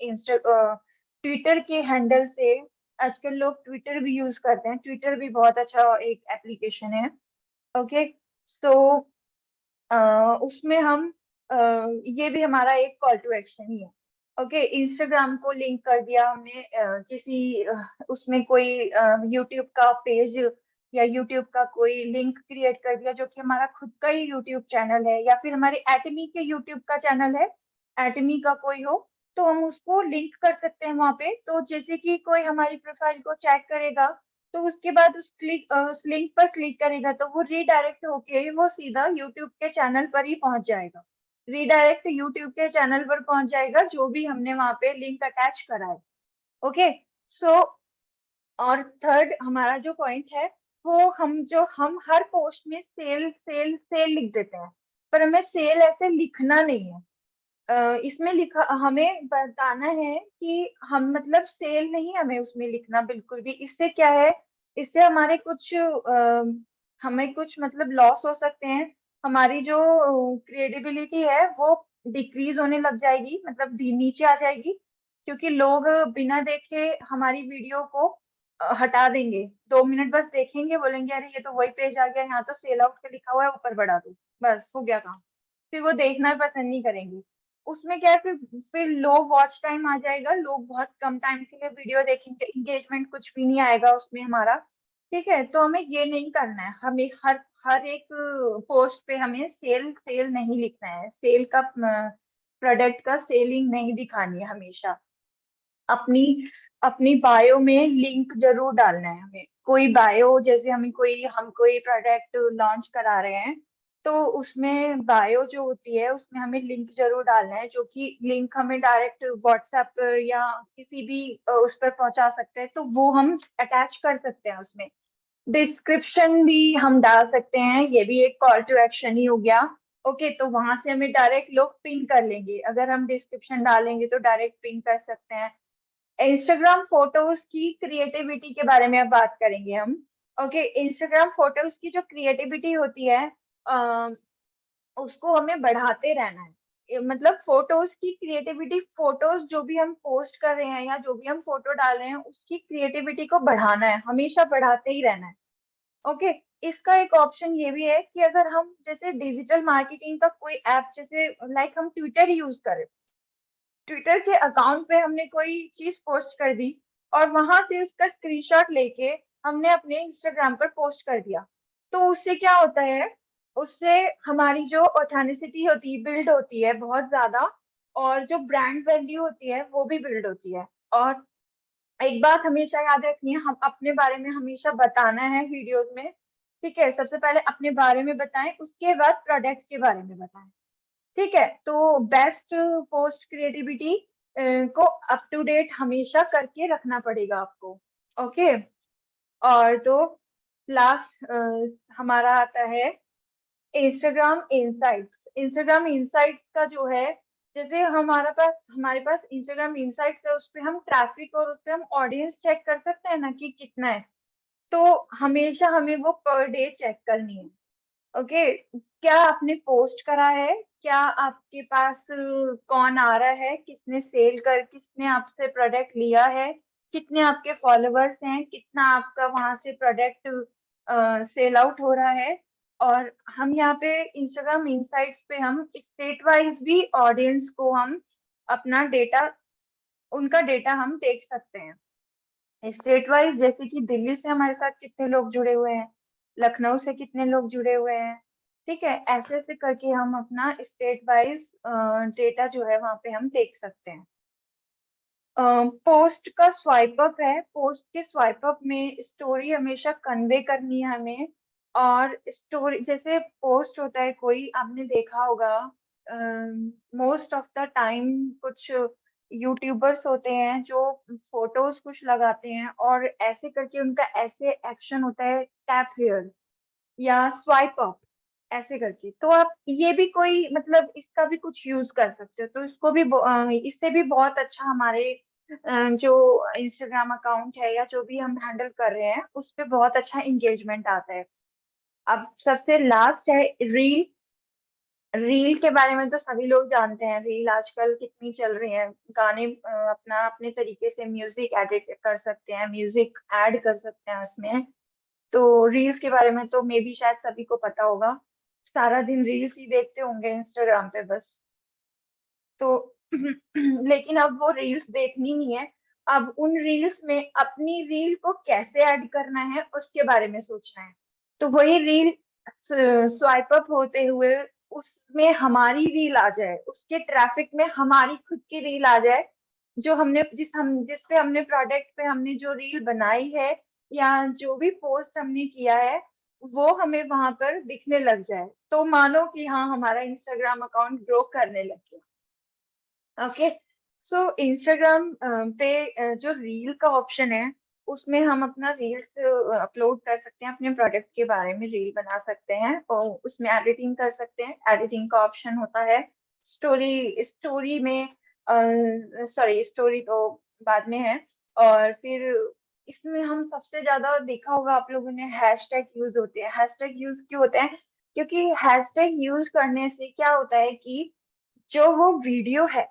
ट्विटर के हैंडल से। आजकल लोग ट्विटर भी यूज करते हैं, ट्विटर भी बहुत अच्छा एक एप्लीकेशन है। ओके, तो उसमें हम ये भी हमारा एक कॉल टू एक्शन ही है। ओके, इंस्टाग्राम को लिंक कर दिया हमने किसी उसमें कोई यूट्यूब का पेज या यूट्यूब का कोई लिंक क्रिएट कर दिया जो कि हमारा खुद का ही यूट्यूब चैनल है, या फिर हमारे एटमी के यूट्यूब का चैनल है, एटमी का कोई हो, तो हम उसको लिंक कर सकते हैं वहां पे। तो जैसे कि कोई हमारी प्रोफाइल को चेक करेगा, तो उसके बाद उस लिंक पर क्लिक करेगा तो वो रीडायरेक्ट होके वो सीधा यूट्यूब के चैनल पर ही पहुंच जाएगा। रीडायरेक्ट यूट्यूब के चैनल पर पहुंच जाएगा जो भी हमने वहां पे लिंक अटैच करा है। ओके, सो और थर्ड हमारा जो पॉइंट है, वो हम हर पोस्ट में सेल सेल सेल लिख देते हैं, पर हमें सेल ऐसे लिखना नहीं है। इसमें लिखा हमें बताना है कि हम मतलब सेल नहीं हमें उसमें लिखना बिल्कुल भी। इससे क्या है, इससे हमारे कुछ हमें कुछ मतलब लॉस हो सकते हैं। हमारी जो क्रेडिबिलिटी है वो डिक्रीज होने लग जाएगी, मतलब नीचे आ जाएगी, क्योंकि लोग बिना देखे हमारी वीडियो को हटा देंगे। 2 मिनट बस देखेंगे, बोलेंगे अरे ये तो वही पेज आ गया, यहाँ तो सेल आउट का लिखा हुआ है, ऊपर बढ़ा दो, बस हो गया काम। फिर वो देखना पसंद नहीं करेंगे। उसमें क्या है, फिर लो वॉच टाइम आ जाएगा, लोग बहुत कम टाइम के लिए वीडियो देखेंगे, इंगेजमेंट कुछ भी नहीं आएगा उसमें हमारा। ठीक है, तो हमें ये नहीं करना है। हमें हर हर एक पोस्ट पे हमें सेल सेल नहीं लिखना है, सेल का प्रोडक्ट का सेलिंग नहीं दिखानी है। हमेशा अपनी अपनी बायो में लिंक जरूर डालना है हमें। कोई बायो, जैसे हम कोई प्रोडक्ट लॉन्च करा रहे हैं, तो उसमें बायो जो होती है उसमें हमें लिंक जरूर डालना है, जो कि लिंक हमें डायरेक्ट व्हाट्सएप पर या किसी भी उस पर पहुंचा सकते हैं, तो वो हम अटैच कर सकते हैं उसमें। डिस्क्रिप्शन भी हम डाल सकते हैं, ये भी एक कॉल टू एक्शन ही हो गया। ओके, तो वहां से हमें डायरेक्ट लोग पिन कर लेंगे, अगर हम डिस्क्रिप्शन डालेंगे तो डायरेक्ट पिन कर सकते हैं। इंस्टाग्राम फोटोज की क्रिएटिविटी के बारे में अब बात करेंगे हम। ओके, इंस्टाग्राम फोटोज की जो क्रिएटिविटी होती है उसको हमें बढ़ाते रहना है। मतलब फोटोज की क्रिएटिविटी, फोटोज जो भी हम पोस्ट कर रहे हैं या जो भी हम फोटो डाल रहे हैं उसकी क्रिएटिविटी को बढ़ाना है, हमेशा बढ़ाते ही रहना है। ओके, इसका एक ऑप्शन ये भी है कि अगर हम जैसे डिजिटल मार्केटिंग का कोई ऐप, जैसे लाइक हम ट्विटर यूज करें, ट्विटर के अकाउंट पे हमने कोई चीज पोस्ट कर दी और वहां से उसका स्क्रीनशॉट लेके हमने अपने इंस्टाग्राम पर पोस्ट कर दिया, तो उससे क्या होता है, उससे हमारी जो ऑथेंटिसिटी होती है बिल्ड होती है बहुत ज्यादा, और जो ब्रांड वैल्यू होती है वो भी बिल्ड होती है। और एक बात हमेशा याद रखनी है, हम अपने बारे में हमेशा बताना है वीडियोस में। ठीक है, सबसे पहले अपने बारे में बताएं, उसके बाद प्रोडक्ट के बारे में बताएं। ठीक है, तो बेस्ट पोस्ट क्रिएटिविटी को अप टू डेट हमेशा करके रखना पड़ेगा आपको। ओके, और तो लास्ट हमारा आता है इंस्टाग्राम इंसाइट्स। इंस्टाग्राम इंसाइट्स का जो है, जैसे हमारे पास इंस्टाग्राम इंसाइट्स है, उस पे हम ट्रैफिक और उस पे हम ऑडियंस चेक कर सकते हैं ना कि कितना है। तो हमेशा हमें वो पर डे चेक करनी है। ओके, क्या आपने पोस्ट करा है, क्या आपके पास कौन आ रहा है, किसने आपसे प्रोडक्ट लिया है, कितने आपके फॉलोअर्स हैं, कितना आपका वहां से प्रोडक्ट सेल आउट हो रहा है। और हम यहाँ पे इंस्टाग्राम इंसाइट्स पे हम स्टेट वाइज भी ऑडियंस को हम अपना डेटा, उनका डेटा हम देख सकते हैं स्टेट वाइज, जैसे कि दिल्ली से हमारे साथ कितने लोग जुड़े हुए हैं, लखनऊ से कितने लोग जुड़े हुए हैं। ठीक है, ऐसे ऐसे करके हम अपना स्टेट वाइज डेटा जो है वहां पे हम देख सकते हैं। पोस्ट का स्वाइप अप है, पोस्ट के स्वाइप अप में स्टोरी हमेशा कन्वे करनी है हमें। और स्टोरी जैसे पोस्ट होता है कोई, आपने देखा होगा मोस्ट ऑफ द टाइम कुछ यूट्यूबर्स होते हैं जो फोटोज कुछ लगाते हैं और ऐसे करके उनका ऐसे एक्शन होता है, टैप हियर या स्वाइप अप ऐसे करके। तो आप ये भी कोई मतलब इसका भी कुछ यूज कर सकते हो, तो इसको भी इससे भी बहुत अच्छा हमारे जो इंस्टाग्राम अकाउंट है या जो भी हम हैंडल कर रहे हैं उस पे बहुत अच्छा एंगेजमेंट आता है। अब सबसे लास्ट है रील। रील के बारे में तो सभी लोग जानते हैं, रील आजकल कितनी चल रही है। गाने अपना अपने तरीके से म्यूजिक एडिट कर सकते हैं, म्यूजिक ऐड कर सकते हैं उसमें। तो रील्स के बारे में तो मे भी शायद सभी को पता होगा, सारा दिन रील्स ही देखते होंगे इंस्टाग्राम पे बस। तो लेकिन अब वो रील्स देखनी नहीं है, अब उन रील्स में अपनी रील को कैसे ऐड करना है उसके बारे में सोचना है। तो वही रील स्वाइप अप होते हुए उसमें हमारी रील आ जाए, उसके ट्रैफिक में हमारी खुद की रील आ जाए, जो जिस पे हमने प्रोडक्ट पे हमने जो रील बनाई है या जो भी पोस्ट हमने किया है वो हमें वहां पर दिखने लग जाए, तो मानो कि हाँ हमारा इंस्टाग्राम अकाउंट ग्रो करने लग गया। ओके, सो इंस्टाग्राम पे जो रील का ऑप्शन है उसमें हम अपना रील्स अपलोड कर सकते हैं, अपने प्रोडक्ट के बारे में रील बना सकते हैं और उसमें एडिटिंग कर सकते हैं। एडिटिंग का ऑप्शन होता है। स्टोरी स्टोरी में सॉरी, स्टोरी तो बाद में है। और फिर इसमें हम सबसे ज्यादा देखा होगा आप लोगों ने, हैशटैग यूज होते हैं। हैशटैग यूज क्यों होते हैं? क्योंकि हैशटैग यूज करने से क्या होता है कि जो वो वीडियो है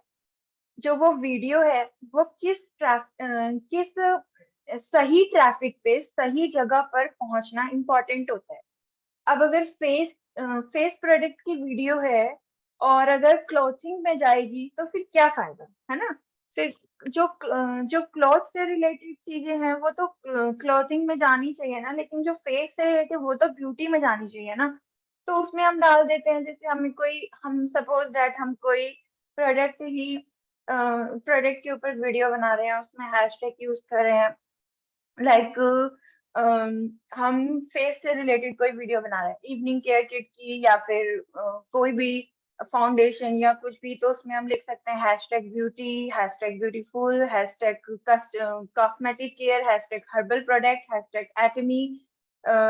जो वो वीडियो है वो किस सही ट्रैफिक पे सही जगह पर पहुंचना इम्पोर्टेंट होता है। अब अगर फेस प्रोडक्ट की वीडियो है और अगर क्लॉथिंग में जाएगी तो फिर क्या फायदा, है ना? फिर जो क्लॉथ से रिलेटेड चीजें हैं वो तो क्लॉथिंग में जानी चाहिए ना, लेकिन जो फेस से रिलेटेड वो तो ब्यूटी में जानी चाहिए ना। तो उसमें हम डाल देते हैं, जैसे हम सपोज दैट हम कोई प्रोडक्ट के ऊपर वीडियो बना रहे हैं, उसमें हैशटैग यूज कर रहे हैं। लाइक हम फेस से रिलेटेड कोई वीडियो बना रहे हैं, इवनिंग केयर किट की या फिर कोई भी फाउंडेशन या कुछ भी, तो उसमें हम लिख सकते हैं hashtag beauty, hashtag beautiful, hashtag cosmetic care, hashtag herbal product, hashtag Atomy,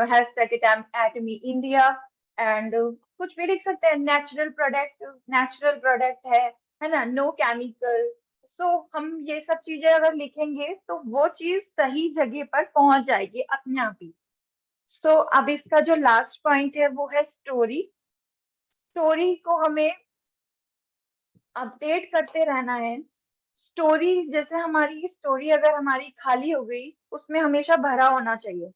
hashtag Atomy India. And कुछ भी लिख सकते हैं, नेचुरल प्रोडक्ट है ना, नो केमिकल। सो हम ये सब चीजें अगर लिखेंगे तो वो चीज सही जगह पर पहुंच जाएगी अपने आप ही। सो अब इसका जो लास्ट पॉइंट है वो है स्टोरी। स्टोरी को हमें अपडेट करते रहना है। स्टोरी जैसे हमारी स्टोरी अगर हमारी खाली हो गई, उसमें हमेशा भरा होना चाहिए।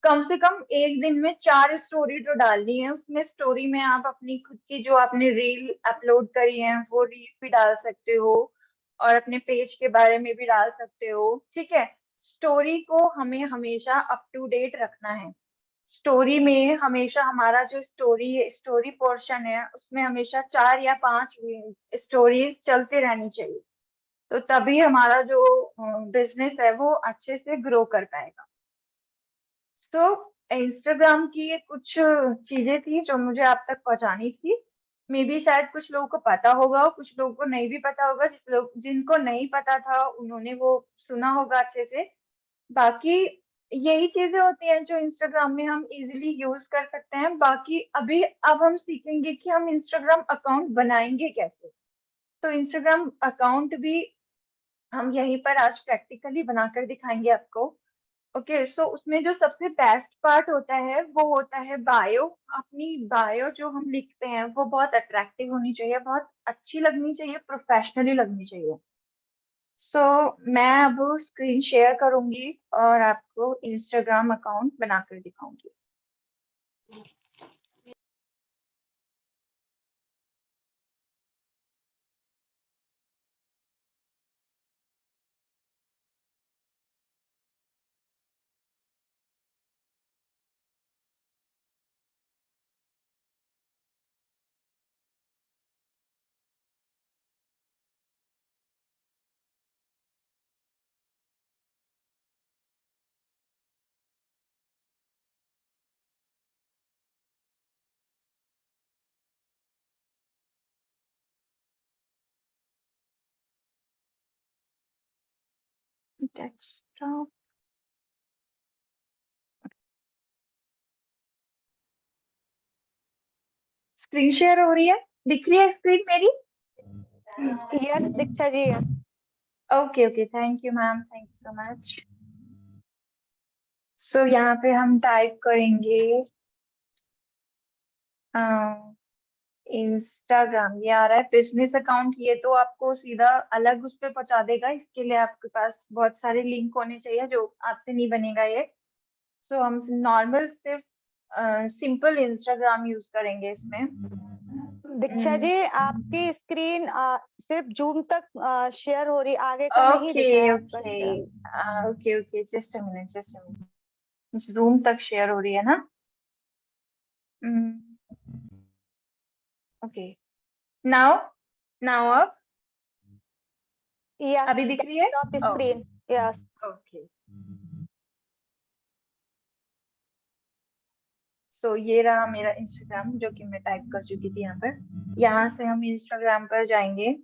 कम से कम एक दिन में 4 स्टोरी तो डालनी है। उसमें स्टोरी में आप अपनी खुद की जो आपने रील अपलोड करी है वो रील भी डाल सकते हो और अपने पेज के बारे में भी डाल सकते हो। ठीक है, स्टोरी को हमें हमेशा अप टू डेट रखना है। स्टोरी में हमेशा हमारा जो स्टोरी पोर्शन है उसमें हमेशा 4 या 5 स्टोरीज चलते रहनी चाहिए, तो तभी हमारा जो बिजनेस है वो अच्छे से ग्रो कर पाएगा। तो इंस्टाग्राम की ये कुछ चीजें थी जो मुझे आप तक पहुंचानी थी। मे बी शायद कुछ लोगों को पता होगा, कुछ लोगों को नहीं भी पता होगा। जिनको नहीं पता था उन्होंने वो सुना होगा अच्छे से। बाकी यही चीजें होती हैं जो इंस्टाग्राम में हम इजीली यूज कर सकते हैं। बाकी अब हम सीखेंगे कि हम इंस्टाग्राम अकाउंट बनाएंगे कैसे। तो इंस्टाग्राम अकाउंट भी हम यहीं पर आज प्रैक्टिकली बनाकर दिखाएंगे आपको। ओके, सो उसमें जो सबसे बेस्ट पार्ट होता है वो होता है बायो। अपनी बायो जो हम लिखते हैं वो बहुत अट्रैक्टिव होनी चाहिए, बहुत अच्छी लगनी चाहिए, प्रोफेशनली लगनी चाहिए। सो मैं अब स्क्रीन शेयर करूंगी और आपको इंस्टाग्राम अकाउंट बनाकर दिखाऊंगी। डेस्कटॉप, स्क्रीन शेयर हो रही है, दिख रही है स्क्रीन मेरी?
Yes Diksha ji, yes.
Okay okay, thank you ma'am, thank you so much. So यहाँ पे हम टाइप करेंगे इंस्टाग्राम। ये आ रहा है बिजनेस अकाउंट, ये तो आपको सीधा अलग उस पे पहुंचा देगा। इसके लिए आपके पास बहुत सारे लिंक होने चाहिए जो आपसे नहीं बनेगा ये। सो हम नॉर्मल सिर्फ सिंपल इंस्टाग्राम यूज करेंगे इसमें।
दीक्षा जी, आपकी स्क्रीन सिर्फ जूम तक शेयर हो रही, आगे का नहीं
ओके
दिख रहा है आपका
okay
share.
Okay okay, just a minute, just a minute. Zoom तक शेयर हो रही है ना? ओके, नाउ नाउ अब
यस,
अभी दिख रही है?
Desktop screen, yes.
ओके, सो ये रहा मेरा इंस्टाग्राम जो कि मैं टाइप कर चुकी थी यहाँ पर। यहाँ से हम इंस्टाग्राम पर जाएंगे।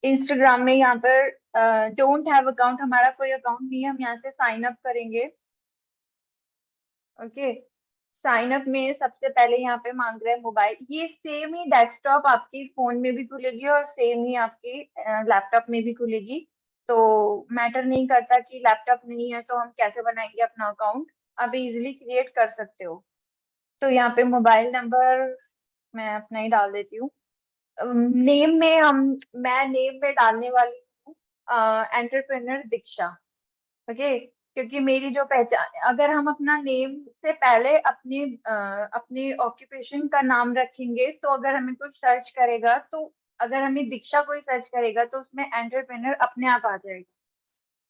इंस्टाग्राम में यहाँ पर डोंट हैव अकाउंट, हमारा कोई अकाउंट नहीं है, हम यहाँ से साइन अप करेंगे। ओके, साइन अप में सबसे पहले यहाँ पे मांग रहा है मोबाइल। ये सेम ही डेस्कटॉप आपकी फोन में भी खुलेगी और सेम ही आपकी लैपटॉप में भी खुलेगी। तो मैटर नहीं करता कि लैपटॉप नहीं है तो हम कैसे बनाएंगे अपना अकाउंट, आप इजिली क्रिएट कर सकते हो। तो यहाँ पे मोबाइल नंबर मैं अपना ही डाल देती हूँ। नेम में मैं नेम में डालने वाली हूँ एंटरप्रेन्योर दीक्षा। ओके, क्योंकि मेरी जो पहचान, अगर हम अपना नेम से पहले अपने ऑक्यूपेशन का नाम रखेंगे तो अगर हमें कोई सर्च करेगा तो अगर हमें दीक्षा कोई सर्च करेगा तो उसमें एंटरप्रेन्योर अपने आप आ जाएगा।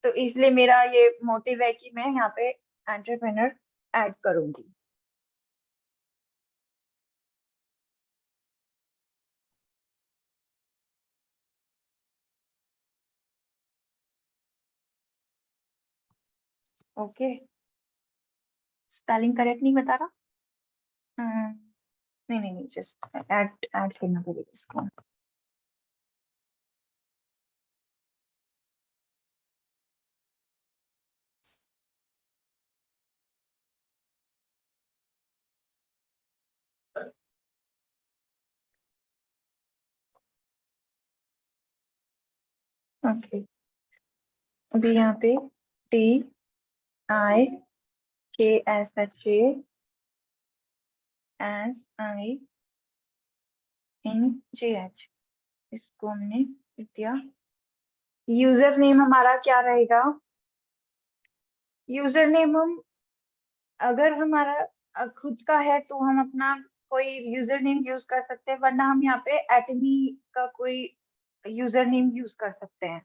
तो इसलिए मेरा ये मोटिव है कि मैं यहाँ पे एंटरप्रेन्योर ऐड करूंगी। ओके, स्पेलिंग करेक्ट नहीं बता रहा? नहीं नहीं नहीं, जस्ट ऐड ऐड करना पड़ेगा इसको। ओके, अभी यहाँ पे DIKSHASINJH, इसको हमने लिख दिया। यूजर नेम हमारा क्या रहेगा? यूजर नेम हम, अगर हमारा खुद का है तो हम अपना कोई यूजर नेम यूज कर सकते हैं, वरना हम यहाँ पे एटमी का कोई यूजर नेम यूज कर सकते हैं।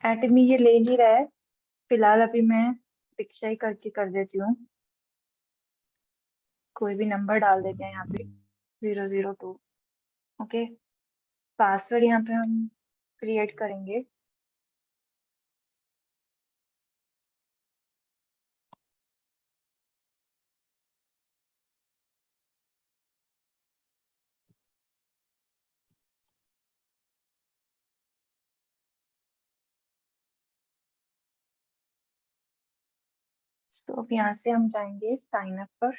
एटमी ये ले नहीं रहा है फिलहाल, अभी मैं दीक्षा ही करके कर देती हूँ। कोई भी नंबर डाल देते हैं यहाँ पे 002। ओके, पासवर्ड यहाँ पे हम क्रिएट करेंगे। तो अब यहाँ से हम जाएंगे साइन अप पर।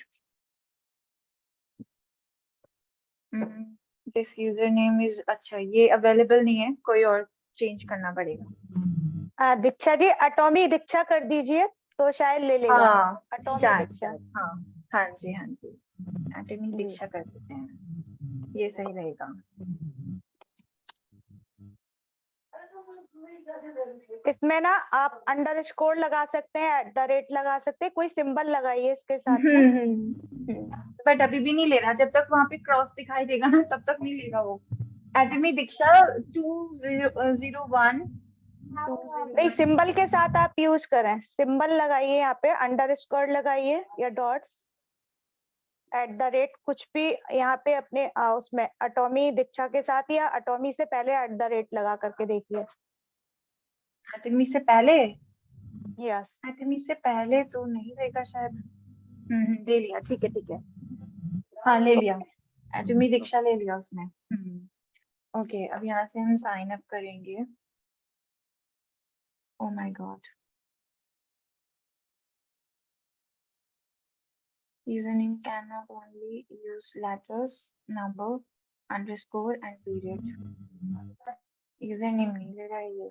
दिस यूजर नेम इज, अच्छा ये अवेलेबल नहीं है, कोई और चेंज करना पड़ेगा।
दीक्षा जी अटोमी दीक्षा कर दीजिए तो शायद ले लेगा।
हाँ
अटोमी
शायद
दीक्षा।
हाँ हाँ जी हाँ जी, एटमी
जी।
दीक्षा कर देते हैं, ये सही रहेगा।
इसमें ना आप अंडरस्कोर लगा सकते हैं, @ लगा सकते हैं, कोई सिंबल लगाइए इसके साथ में।
बट अभी भी नहीं ले रहा, जब तक वहां पे क्रॉस दिखाई देगा ना तब तक नहीं लेगा वो। एटमी दीक्षा 201
नहीं, सिंबल के साथ आप यूज करें, सिंबल लगाइए, यहाँ पे अंडरस्कोर लगाइए या डॉट्स, @ कुछ भी यहाँ पे अपने उसमें अटोमी दीक्षा के साथ या अटोमी से पहले @ लगा करके देखिए।
एटमी से पहले,
यस।
एटमी से पहले तो नहीं देगा शायद। ले लिया, ठीक है ठीक है, हाँ ले लिया, एटमी दीक्षा ले लिया उसने। ओके, अब यहाँ से हम साइन अप करेंगे। Oh my God, username cannot only use letters, number, underscore and period। Username नहीं ले रहा है ये।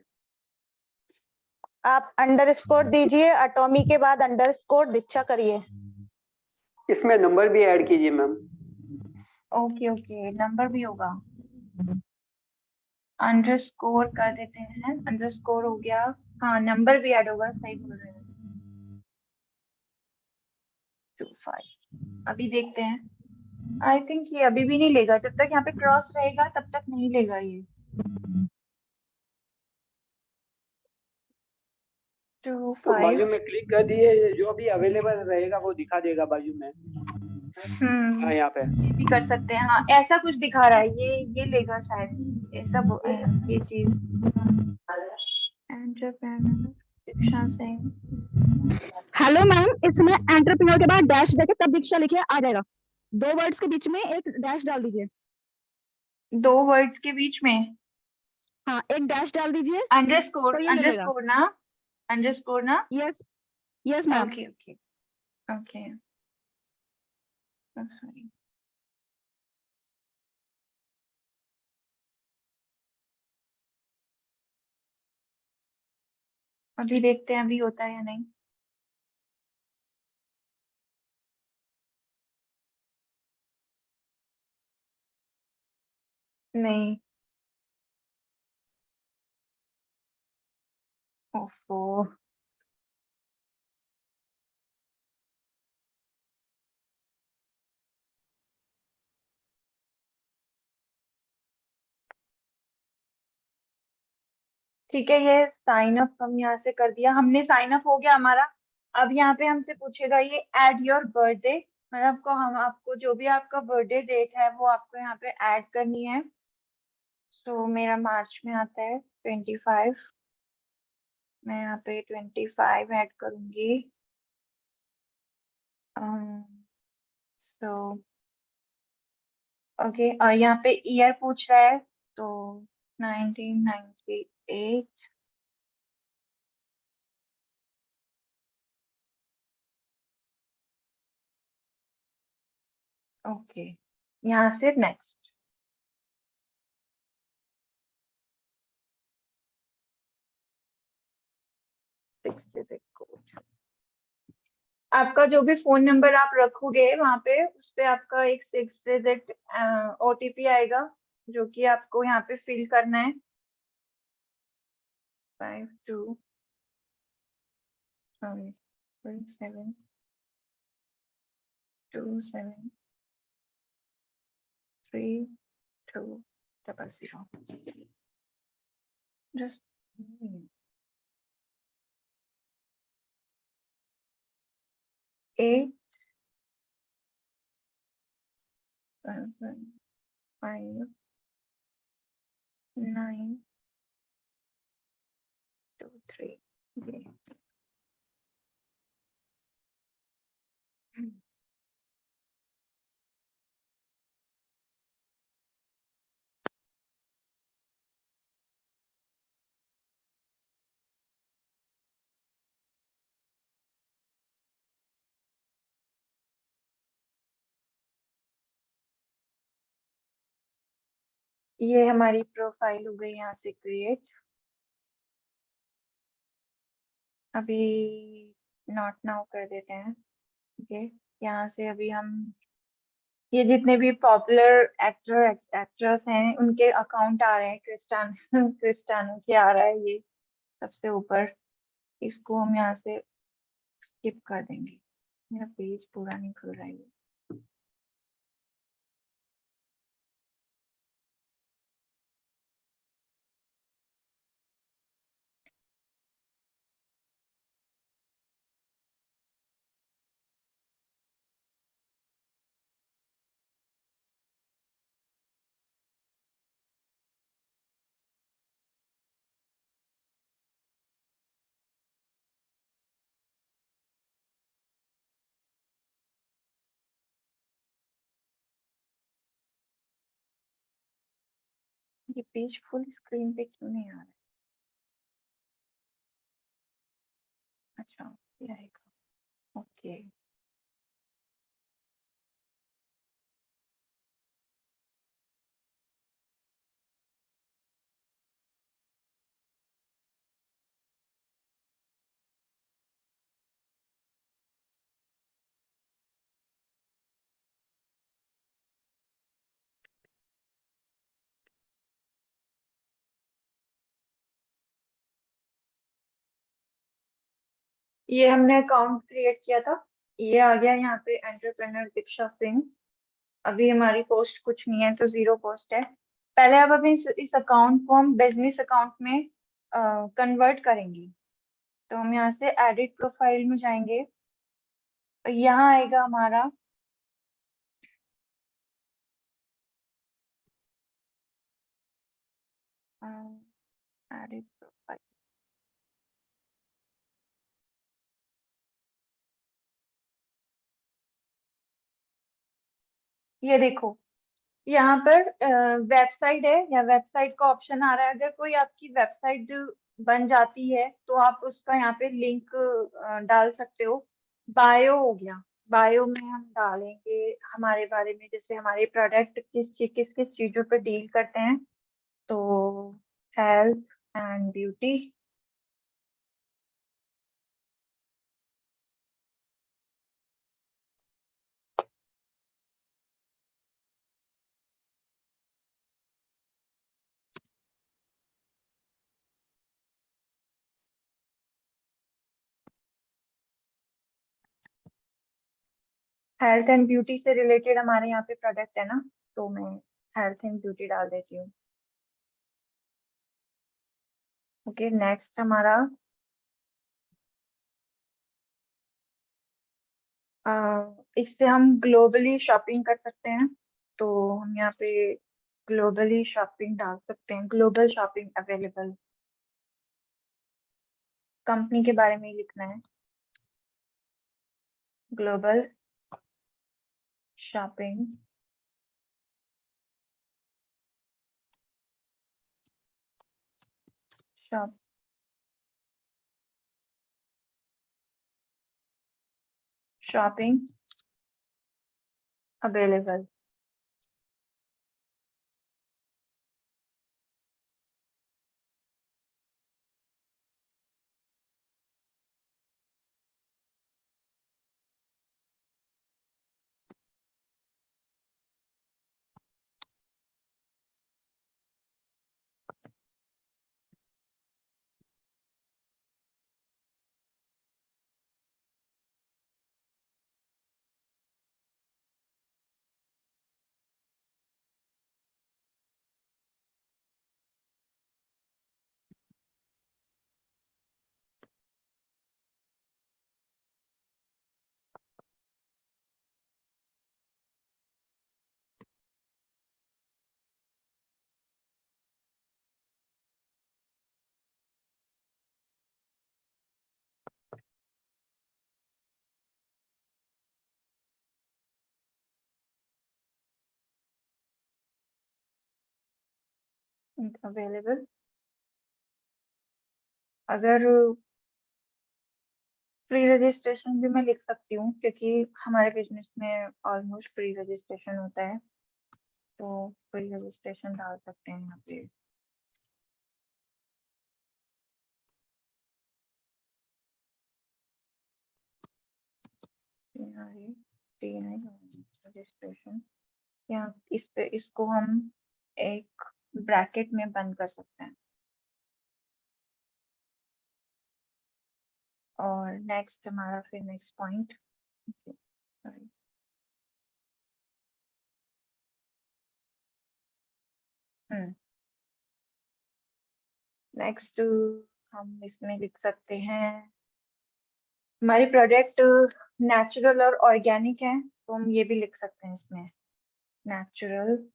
आप अंडरस्कोर दीजिए, अटोमी के बाद अंडरस्कोर दीक्षा करिए।
इसमें नंबर भी ऐड कीजिए मैम।
ओके ओके, नंबर भी होगा, अंडरस्कोर कर देते हैं, अंडरस्कोर हो गया, हाँ नंबर भी ऐड होगा, सही बोल रहे हैं। 25 अभी देखते हैं, आई थिंक ये अभी भी नहीं लेगा, जब तक यहाँ पे क्रॉस रहेगा तब तक नहीं लेगा ये। 25
तो बाजू में क्लिक कर दिए, जो भी अवेलेबल रहेगा वो दिखा देगा बाजू में। हाँ यहाँ पे
ये भी कर सकते हैं, हाँ ऐसा कुछ दिखा रहा है, ये लेगा शायद, ऐसा ये चीज। दीक्षा सिंह।
हेलो मैम, इसमें एंटरप्रेन्योर के बाद डैश देके तब दीक्षा लिखे आ जाएगा। 2 वर्ड्स के बीच में एक डैश डाल दीजिए।
2 वर्ड्स के बीच में
हाँ, एक डैश डाल दीजिए
अंडरस्कोर,
तो ये ले लेगा।
अंडरस्कोर ना, अंडरस्कोर ना।
Yes yes ma'am.
Okay okay okay, sorry. अभी देखते हैं अभी होता है या नहीं। नहीं, ओफो, ठीक है, ये साइन अप हम यहाँ से कर दिया हमने, साइन अप हो गया हमारा। अब यहाँ पे हमसे पूछेगा ये ऐड योर बर्थडे, मतलब को हम आपको जो भी आपका बर्थडे डेट है वो आपको यहाँ पे ऐड करनी है। सो मेरा मार्च में आता है 25, मैं यहाँ पे 25 ऐड करूंगी। सो ओके, और यहाँ पे ईयर पूछ रहा है तो 1998। ओके, यहाँ से नेक्स्ट। आपका जो भी फोन नंबर आप रखोगे वहां पे, उस पे आपका एक 6 डिजिट OTP आएगा, जो कि आपको यहाँ पे फिल करना है। 52 सॉरी 7 2 7 3 2 0 0। जस्ट 8 7 5 9 2 3 ये ये हमारी प्रोफाइल हो गई यहाँ से क्रिएट। अभी नॉट नाउ कर देते हैं। ओके, यहाँ से अभी हम ये जितने भी पॉपुलर एक्टर एक्ट्रेस हैं उनके अकाउंट आ रहे हैं। क्रिस्टानो के आ रहा है ये सबसे ऊपर। इसको हम यहाँ से स्किप कर देंगे। मेरा पेज पूरा नहीं खुल रहा है ये। ये पेज फुल स्क्रीन पे क्यों नहीं आ रहा है? अच्छा, ये आएगा। ओके, ये हमने अकाउंट क्रिएट किया था। ये आ गया यहाँ पे एंटरप्रेन्योर दीक्षा सिंह। अभी हमारी पोस्ट कुछ नहीं है तो 0 पोस्ट है। पहले अब अभी इस अकाउंट को हम बिजनेस अकाउंट में कन्वर्ट करेंगे। तो हम यहाँ से एडिट प्रोफाइल में जाएंगे। यहाँ आएगा हमारा एडिट प्रोफाइल। ये देखो, यहाँ पर वेबसाइट है या वेबसाइट का ऑप्शन आ रहा है। अगर कोई आपकी वेबसाइट बन जाती है तो आप उसका यहाँ पे लिंक डाल सकते हो। बायो हो गया, बायो में हम डालेंगे हमारे बारे में, जैसे हमारे प्रोडक्ट किस किस चीजों पर डील करते हैं। तो health and beauty. Health and beauty से रिलेटेड हमारे यहाँ पे प्रोडक्ट है ना, तो मैं हेल्थ एंड ब्यूटी डाल देती हूँ। ओके, नेक्स्ट हमारा इससे हम ग्लोबली शॉपिंग कर सकते हैं। तो हम यहाँ पे ग्लोबली शॉपिंग डाल सकते हैं। ग्लोबल शॉपिंग अवेलेबल, कंपनी के बारे में ही लिखना है। Global shopping shop shopping available. Available, अगर प्री रजिस्ट्रेशन भी मैं लिख सकती हूँ क्योंकि हमारे बिजनेस में ऑलमोस्ट प्री रजिस्ट्रेशन होता है, तो प्री रजिस्ट्रेशन डाल सकते हैं यहाँ पे। रजिस्ट्रेशन, या इस पे इसको हम एक ब्रैकेट में बंद कर सकते हैं। और नेक्स्ट हमारा फिर नेक्स्ट पॉइंट, नेक्स्ट हम इसमें लिख सकते हैं हमारी प्रोडक्ट नेचुरल और ऑर्गेनिक है, तो हम ये भी लिख सकते हैं इसमें, नेचुरल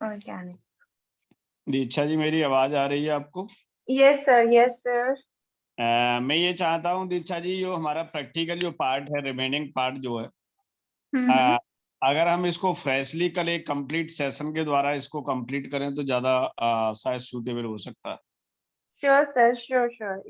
ऑर्गेनिक।
दीक्षा जी, मेरी आवाज आ रही है आपको?
Yes sir, yes sir.
मैं ये चाहता हूँ दीक्षा जी, जो हमारा प्रैक्टिकल जो पार्ट है, रिमेनिंग पार्ट जो है, अगर हम इसको फ्रेशली कल एक कंप्लीट सेशन के द्वारा इसको कंप्लीट करें तो ज्यादा शायद सूटेबल हो सकता है।
Sure sir, sure.